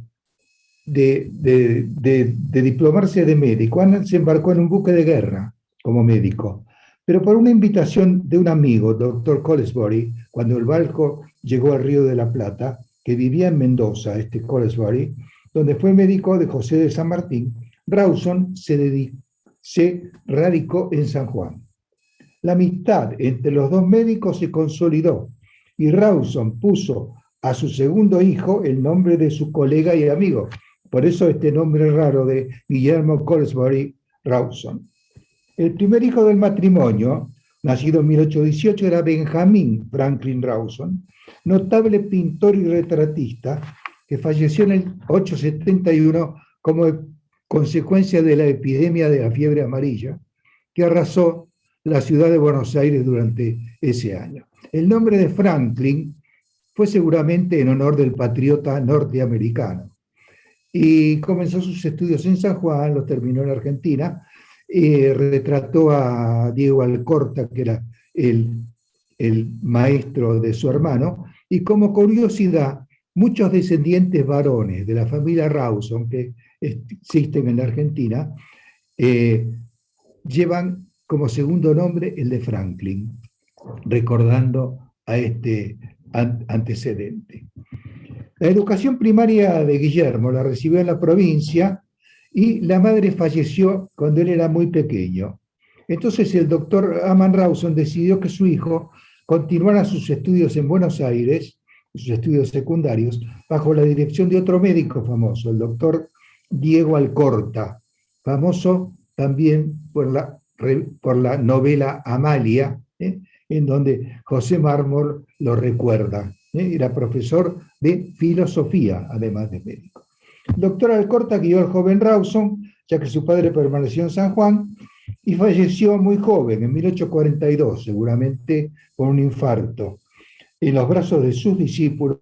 diplomarse de médico, Anand se embarcó en un buque de guerra como médico, pero por una invitación de un amigo, doctor Colesbury, cuando el barco llegó al Río de la Plata, que vivía en Mendoza, Colesbury, donde fue médico de José de San Martín, Rawson se radicó en San Juan. La amistad entre los dos médicos se consolidó y Rawson puso a su segundo hijo el nombre de su colega y amigo. Por eso este nombre raro de Guillermo Colesbury Rawson. El primer hijo del matrimonio, nacido en 1818, era Benjamin Franklin Rawson, notable pintor y retratista que falleció en el 871 como consecuencia de la epidemia de la fiebre amarilla que arrasó la ciudad de Buenos Aires durante ese año. El nombre de Franklin fue seguramente en honor del patriota norteamericano. Y comenzó sus estudios en San Juan, los terminó en Argentina, retrató a Diego Alcorta, que era el maestro de su hermano, y como curiosidad, muchos descendientes varones de la familia Rawson, que existen en la Argentina, llevan como segundo nombre el de Franklin, recordando a este antecedente. La educación primaria de Guillermo la recibió en la provincia y la madre falleció cuando él era muy pequeño. Entonces el doctor Aman Rawson decidió que su hijo continuara sus estudios en Buenos Aires, sus estudios secundarios, bajo la dirección de otro médico famoso, el doctor Diego Alcorta, famoso también por la novela Amalia, en donde José Mármol lo recuerda. Era profesor de filosofía, además de médico. El doctor Alcorta guió al joven Rawson, ya que su padre permaneció en San Juan, y falleció muy joven, en 1842, seguramente por un infarto, en los brazos de sus discípulos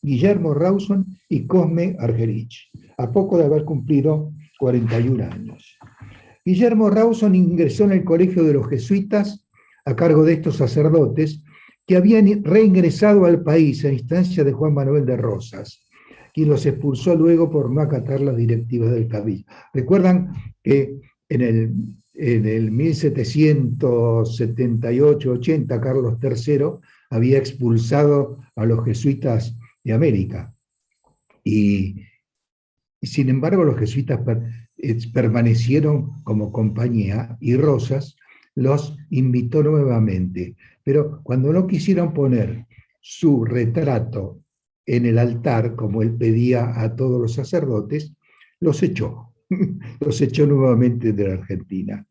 Guillermo Rawson y Cosme Argerich, a poco de haber cumplido 41 años. Guillermo Rawson ingresó en el colegio de los jesuitas a cargo de estos sacerdotes que habían reingresado al país a instancia de Juan Manuel de Rosas, quien los expulsó luego por no acatar las directivas del cabildo. Recuerdan que en el 1778-80 Carlos III había expulsado a los jesuitas de América. Y sin embargo los jesuitas permanecieron como compañía y Rosas los invitó nuevamente. Pero cuando no quisieron poner su retrato en el altar, como él pedía a todos los sacerdotes, los echó. Los echó nuevamente de la Argentina.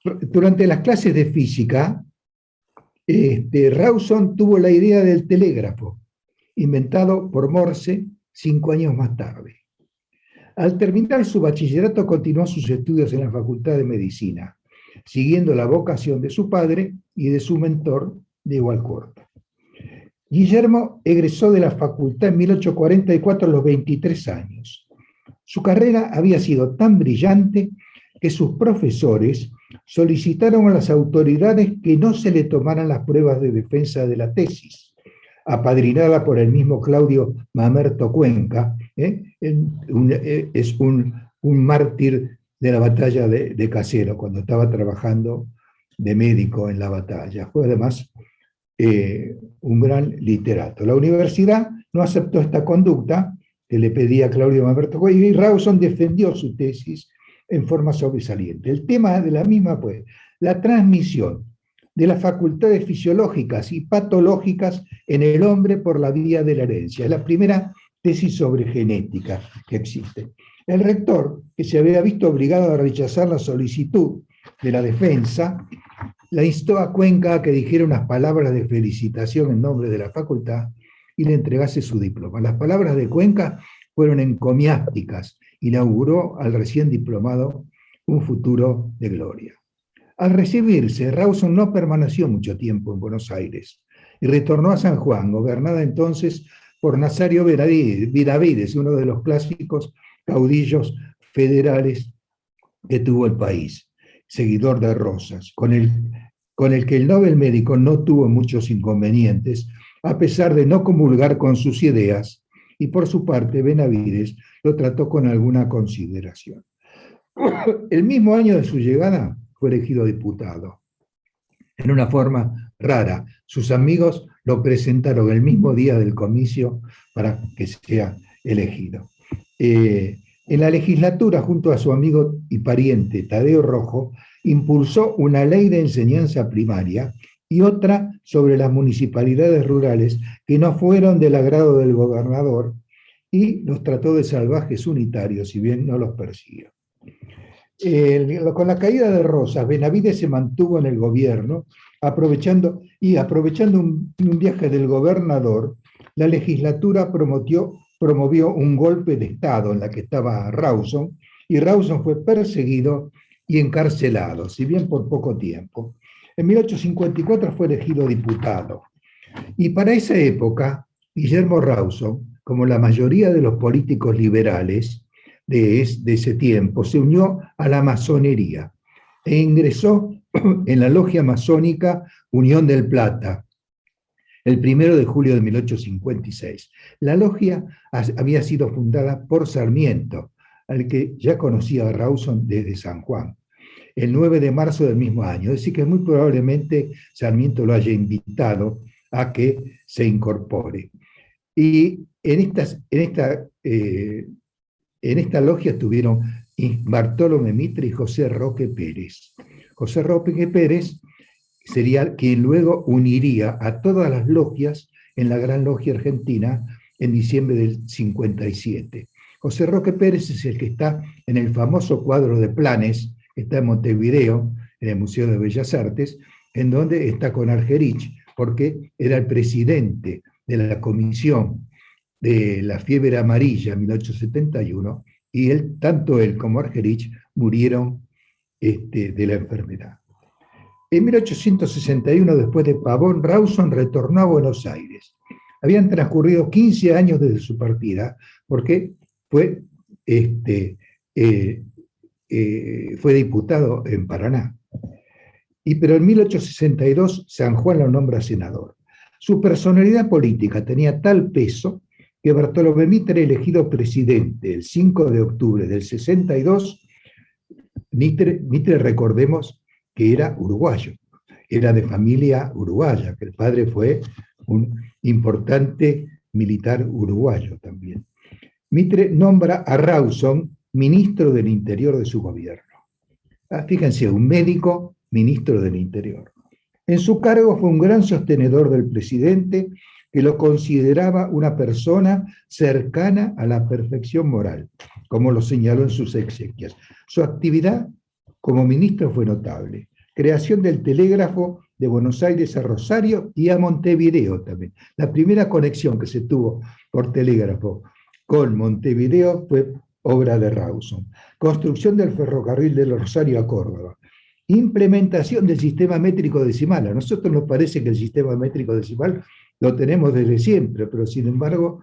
Durante las clases de física, Rawson tuvo la idea del telégrafo, inventado por Morse 5 años más tarde. Al terminar su bachillerato, continuó sus estudios en la Facultad de Medicina, siguiendo la vocación de su padre y de su mentor, Diego Alcorta. Guillermo egresó de la facultad en 1844 a los 23 años. Su carrera había sido tan brillante que sus profesores solicitaron a las autoridades que no se le tomaran las pruebas de defensa de la tesis, apadrinada por el mismo Claudio Mamerto Cuenca, es un mártir de la batalla de Caseros, cuando estaba trabajando de médico en la batalla. Fue además un gran literato. La universidad no aceptó esta conducta que le pedía Claudio Mamerto Cuenca, y Rawson defendió su tesis en forma sobresaliente. El tema de la misma fue la transmisión de las facultades fisiológicas y patológicas en el hombre por la vía de la herencia. Es la primera tesis sobre genética que existe. El rector, que se había visto obligado a rechazar la solicitud de la defensa, la instó a Cuenca a que dijera unas palabras de felicitación en nombre de la facultad y le entregase su diploma. Las palabras de Cuenca fueron encomiásticas y le auguró al recién diplomado un futuro de gloria. Al recibirse, Rawson no permaneció mucho tiempo en Buenos Aires y retornó a San Juan, gobernada entonces por Nazario Benavides, uno de los clásicos caudillos federales que tuvo el país, seguidor de Rosas, con el que el Nobel médico no tuvo muchos inconvenientes, a pesar de no comulgar con sus ideas y por su parte Benavides lo trató con alguna consideración. El mismo año de su llegada fue elegido diputado. En una forma rara, sus amigos lo presentaron el mismo día del comicio para que sea elegido. En la legislatura, junto a su amigo y pariente Tadeo Rojo, impulsó una ley de enseñanza primaria y otra sobre las municipalidades rurales que no fueron del agrado del gobernador y los trató de salvajes unitarios, si bien no los persiguió. Con la caída de Rosas, Benavides se mantuvo en el gobierno, aprovechando un viaje del gobernador, la legislatura promovió un golpe de Estado en la que estaba Rawson, y Rawson fue perseguido y encarcelado, si bien por poco tiempo. En 1854 fue elegido diputado. Y para esa época, Guillermo Rawson, como la mayoría de los políticos liberales de ese tiempo, se unió a la masonería e ingresó en la logia masónica Unión del Plata, el 1 de julio de 1856. La logia había sido fundada por Sarmiento, al que ya conocía a Rawson desde San Juan, el 9 de marzo del mismo año. Es decir, que muy probablemente Sarmiento lo haya invitado a que se incorpore. Y en esta logia estuvieron Bartolomé Mitre y José Roque Pérez. José Roque Pérez sería quien luego uniría a todas las logias en la Gran Logia Argentina en diciembre del 57. José Roque Pérez es el que está en el famoso cuadro de Planes, que está en Montevideo, en el Museo de Bellas Artes, en donde está con Argerich, porque era el presidente de la comisión de la fiebre amarilla en 1871, y tanto él como Argerich murieron de la enfermedad. En 1861, después de Pavón, Rawson retornó a Buenos Aires. Habían transcurrido 15 años desde su partida, porque fue diputado en Paraná. Pero en 1862 San Juan lo nombra senador. Su personalidad política tenía tal peso que Bartolomé Mitre, elegido presidente el 5 de octubre del 62, Mitre, recordemos que era uruguayo, era de familia uruguaya, que el padre fue un importante militar uruguayo también. Mitre nombra a Rawson ministro del Interior de su gobierno. Fíjense, un médico ministro del Interior. En su cargo fue un gran sostenedor del presidente, que lo consideraba una persona cercana a la perfección moral, como lo señaló en sus exequias. Su actividad como ministro fue notable. Creación del telégrafo de Buenos Aires a Rosario y a Montevideo también. La primera conexión que se tuvo por telégrafo con Montevideo fue obra de Rawson. Construcción del ferrocarril de Rosario a Córdoba. Implementación del sistema métrico decimal. A nosotros nos parece que el sistema métrico decimal lo tenemos desde siempre, pero sin embargo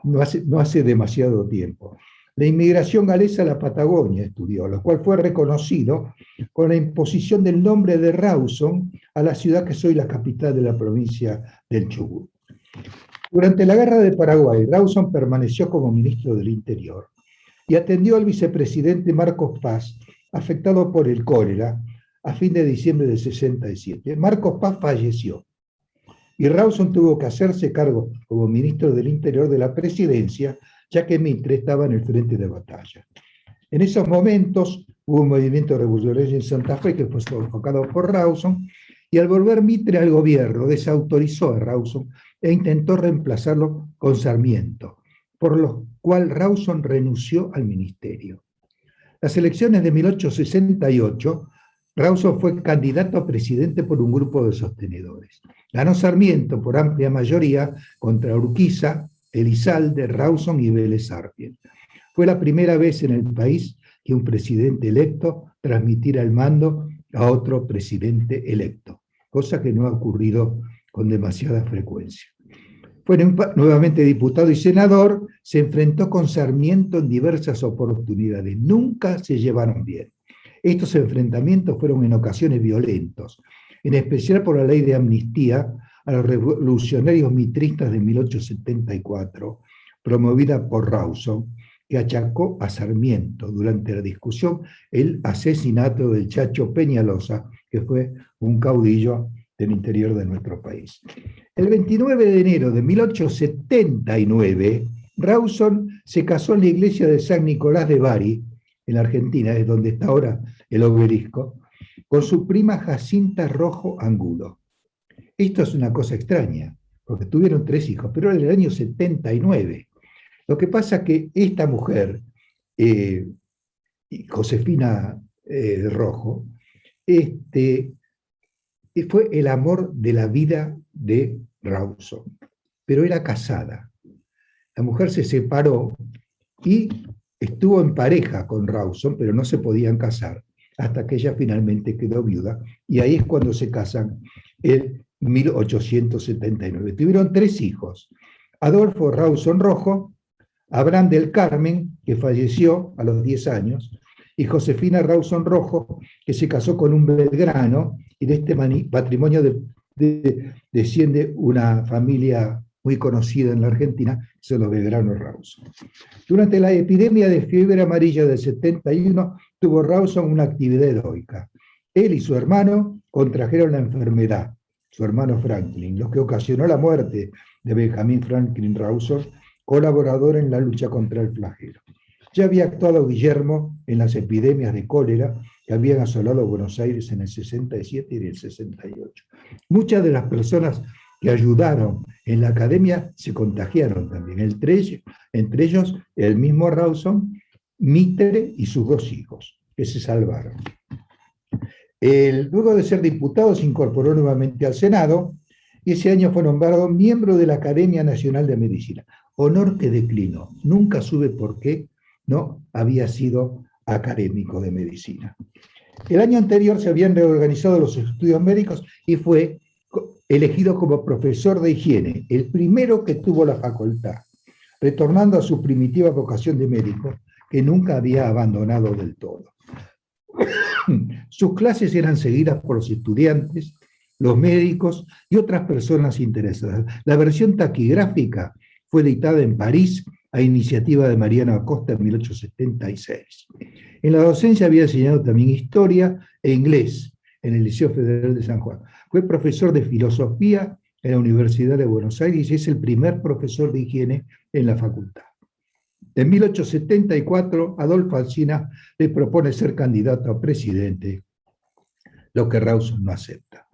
no hace demasiado tiempo. La inmigración galesa a la Patagonia estudió, lo cual fue reconocido con la imposición del nombre de Rawson a la ciudad que es hoy la capital de la provincia del Chubut. Durante la Guerra de Paraguay, Rawson permaneció como ministro del Interior y atendió al vicepresidente Marcos Paz, afectado por el cólera, a fin de diciembre del 67. Marcos Paz falleció y Rawson tuvo que hacerse cargo como ministro del Interior de la presidencia, ya que Mitre estaba en el frente de batalla. En esos momentos hubo un movimiento revolucionario en Santa Fe que fue sofocado por Rawson, y al volver Mitre al gobierno desautorizó a Rawson e intentó reemplazarlo con Sarmiento, por lo cual Rawson renunció al ministerio. Las elecciones de 1868, Rawson fue candidato a presidente por un grupo de sostenedores. Ganó Sarmiento por amplia mayoría contra Urquiza, Elizalde, Rawson y Vélez Sarsfield. Fue la primera vez en el país que un presidente electo transmitiera el mando a otro presidente electo, cosa que no ha ocurrido con demasiada frecuencia. Fue nuevamente diputado y senador, se enfrentó con Sarmiento en diversas oportunidades, nunca se llevaron bien. Estos enfrentamientos fueron en ocasiones violentos, en especial por la ley de amnistía a los revolucionarios mitristas de 1874, promovida por Rawson, que achacó a Sarmiento durante la discusión el asesinato del Chacho Peñalosa, que fue un caudillo del interior de nuestro país. El 29 de enero de 1879, Rawson se casó en la iglesia de San Nicolás de Bari, en la Argentina, es donde está ahora el obelisco, con su prima Jacinta Rojo Angulo. Esto es una cosa extraña, porque tuvieron 3 hijos, pero era en el año 79. Lo que pasa es que esta mujer, Josefina Rojo, fue el amor de la vida de Rawson, pero era casada. La mujer se separó y estuvo en pareja con Rawson, pero no se podían casar, hasta que ella finalmente quedó viuda, y ahí es cuando se casan en 1879. Tuvieron 3 hijos, Adolfo Rawson Rojo, Abraham del Carmen, que falleció a los 10 años, y Josefina Rawson Rojo, que se casó con un belgrano, y de este matrimonio desciende una familia muy conocida en la Argentina, que son los Belgrano Rawson. Durante la epidemia de fiebre amarilla del 71, tuvo Rawson una actividad heroica. Él y su hermano contrajeron la enfermedad, su hermano Franklin, lo que ocasionó la muerte de Benjamin Franklin Rawson, colaborador en la lucha contra el flagelo. Ya había actuado Guillermo en las epidemias de cólera que habían asolado Buenos Aires en el 67 y en el 68. Muchas de las personas que ayudaron en la academia se contagiaron también, entre ellos el mismo Rawson, Mitre y sus 2 hijos, que se salvaron. Luego de ser diputado se incorporó nuevamente al Senado y ese año fue nombrado miembro de la Academia Nacional de Medicina, honor que declinó. Nunca supe por qué no había sido académico de medicina. El año anterior se habían reorganizado los estudios médicos y fue elegido como profesor de higiene, el primero que tuvo la facultad, retornando a su primitiva vocación de médico, que nunca había abandonado del todo. Sus clases eran seguidas por los estudiantes, los médicos y otras personas interesadas. La versión taquigráfica fue editada en París a iniciativa de Mariano Acosta en 1876. En la docencia había enseñado también historia e inglés en el Liceo Federal de San Juan. Fue profesor de filosofía en la Universidad de Buenos Aires y es el primer profesor de higiene en la facultad. En 1874, Adolfo Alsina le propone ser candidato a presidente, lo que Rawson no acepta.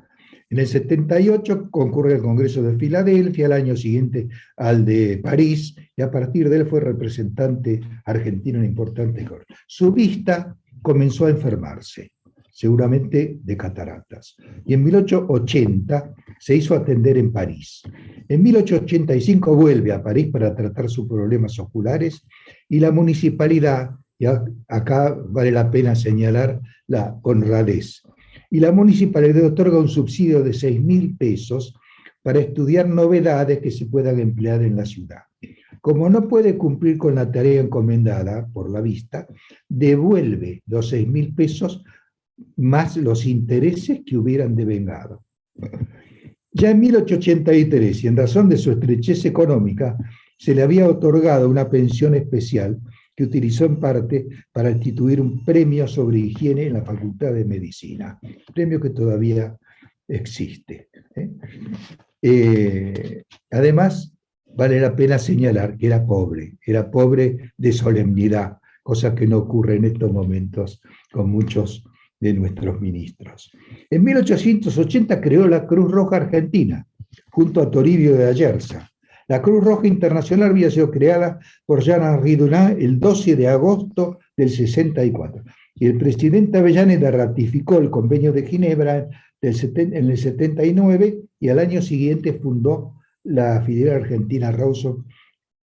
En el 78 concurre al Congreso de Filadelfia, al año siguiente al de París, y a partir de él fue representante argentino en importantes cortes. Su vista comenzó a enfermarse, seguramente de cataratas, y en 1880 se hizo atender en París. En 1885 vuelve a París para tratar sus problemas oculares, y la municipalidad, y acá vale la pena señalar la honradez, y la municipalidad otorga un subsidio de 6.000 pesos para estudiar novedades que se puedan emplear en la ciudad. Como no puede cumplir con la tarea encomendada por la vista, devuelve los 6.000 pesos más los intereses que hubieran devengado. Ya en 1883, y en razón de su estrechez económica, se le había otorgado una pensión especial que utilizó en parte para instituir un premio sobre higiene en la Facultad de Medicina, premio que todavía existe. Además, vale la pena señalar que era pobre de solemnidad, cosa que no ocurre en estos momentos con muchos de nuestros ministros. En 1880 creó la Cruz Roja Argentina, junto a Toribio de Ayerza. La Cruz Roja Internacional había sido creada por Jean-Henri Dunant el 12 de agosto del 64. Y el presidente Avellaneda ratificó el Convenio de Ginebra en el 79 y al año siguiente fundó la filial argentina Rawson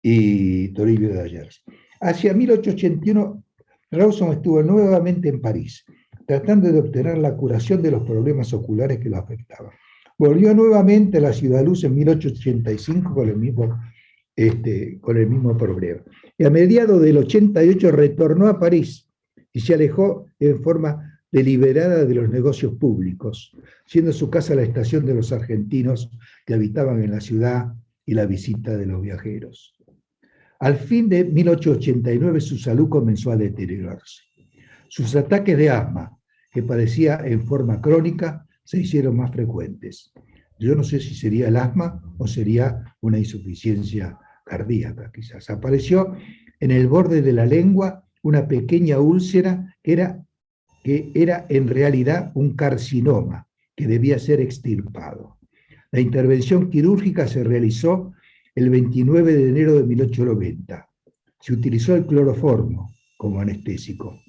y Toribio de Ayerza. Hacia 1881, Rawson estuvo nuevamente en París, tratando de obtener la curación de los problemas oculares que lo afectaban. Volvió nuevamente a la Ciudad Luz en 1885 con el mismo problema. Y a mediados del 88 retornó a París y se alejó en forma deliberada de los negocios públicos, siendo su casa la estación de los argentinos que habitaban en la ciudad y la visita de los viajeros. Al fin de 1889 su salud comenzó a deteriorarse. Sus ataques de asma, que padecía en forma crónica, se hicieron más frecuentes. Yo no sé si sería el asma o sería una insuficiencia cardíaca, quizás. Apareció en el borde de la lengua una pequeña úlcera que era en realidad un carcinoma que debía ser extirpado. La intervención quirúrgica se realizó el 29 de enero de 1890. Se utilizó el cloroformo como anestésico.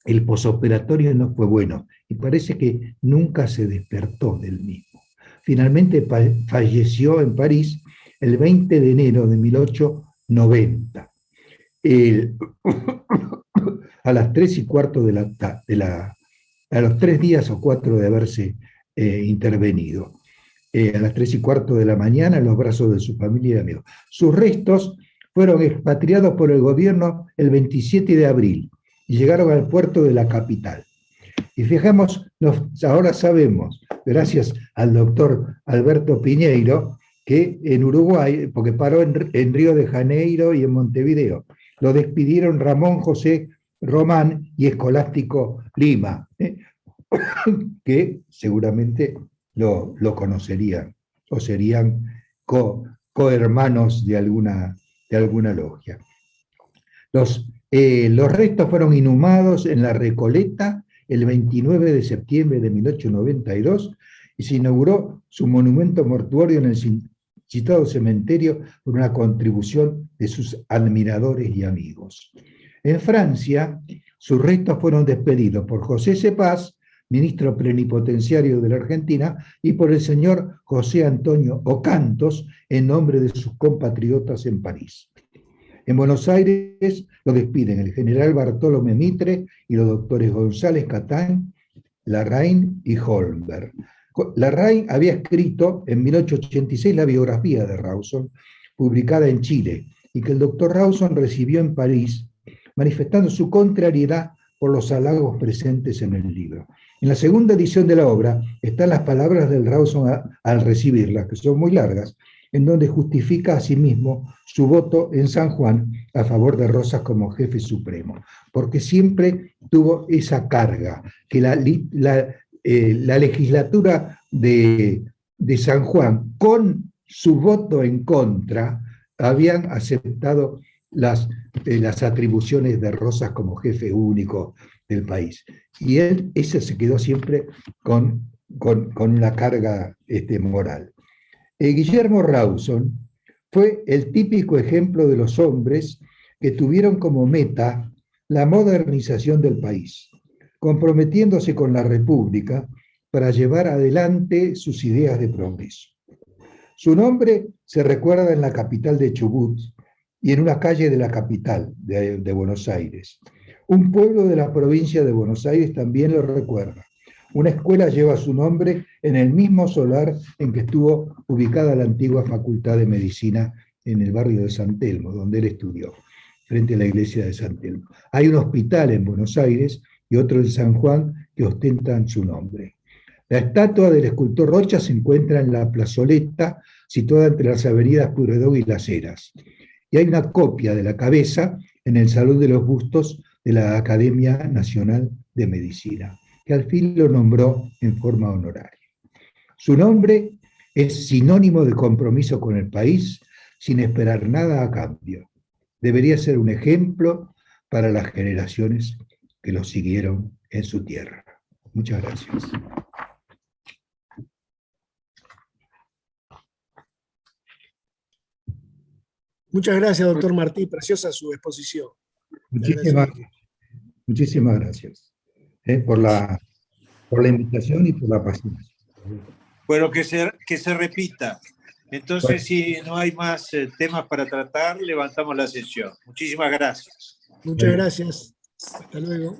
El posoperatorio no fue bueno y parece que nunca se despertó del mismo. Finalmente falleció en París el 20 de enero de 1890. A las 3:15 a los 3 días o 4 de haberse intervenido. A las 3:15 de la mañana en los brazos de su familia y amigos. Sus restos fueron expatriados por el gobierno el 27 de abril y llegaron al puerto de la capital. Y fijemos, ahora sabemos, gracias al doctor Alberto Piñeiro, que en Uruguay, porque paró en Río de Janeiro y en Montevideo, lo despidieron Ramón José Román y Escolástico Lima, que seguramente lo conocerían o serían cohermanos de alguna logia. Los restos fueron inhumados en la Recoleta el 29 de septiembre de 1892 y se inauguró su monumento mortuorio en el citado cementerio por una contribución de sus admiradores y amigos. En Francia, sus restos fueron despedidos por José Cepaz, ministro plenipotenciario de la Argentina, y por el señor José Antonio Ocantos, en nombre de sus compatriotas en París. En Buenos Aires lo despiden el general Bartolomé Mitre y los doctores González Catán, Larraín y Holmberg. Larraín había escrito en 1886 la biografía de Rawson, publicada en Chile, y que el doctor Rawson recibió en París, manifestando su contrariedad por los halagos presentes en el libro. En la segunda edición de la obra están las palabras del Rawson al recibirla, que son muy largas, en donde justifica a sí mismo su voto en San Juan a favor de Rosas como jefe supremo, porque siempre tuvo esa carga, que la legislatura de San Juan, con su voto en contra, habían aceptado las atribuciones de Rosas como jefe único del país. Y ese se quedó siempre con una carga moral. Guillermo Rawson fue el típico ejemplo de los hombres que tuvieron como meta la modernización del país, comprometiéndose con la República para llevar adelante sus ideas de progreso. Su nombre se recuerda en la capital de Chubut y en una calle de la capital de Buenos Aires. Un pueblo de la provincia de Buenos Aires también lo recuerda. Una escuela lleva su nombre en el mismo solar en que estuvo ubicada la antigua Facultad de Medicina en el barrio de San Telmo, donde él estudió, frente a la iglesia de San Telmo. Hay un hospital en Buenos Aires y otro en San Juan que ostentan su nombre. La estatua del escultor Rocha se encuentra en la plazoleta situada entre las avenidas Pueyrredón y Las Heras. Y hay una copia de la cabeza en el Salón de los Bustos de la Academia Nacional de Medicina, que al fin lo nombró en forma honoraria. Su nombre es sinónimo de compromiso con el país, sin esperar nada a cambio. Debería ser un ejemplo para las generaciones que lo siguieron en su tierra. Muchas gracias. Muchas gracias, doctor Martí. Preciosa su exposición. Muchísimas gracias por la invitación y por la paciencia. Bueno, que se repita. Entonces, si no hay más temas para tratar, levantamos la sesión. Muchísimas gracias. Muchas gracias. Hasta luego.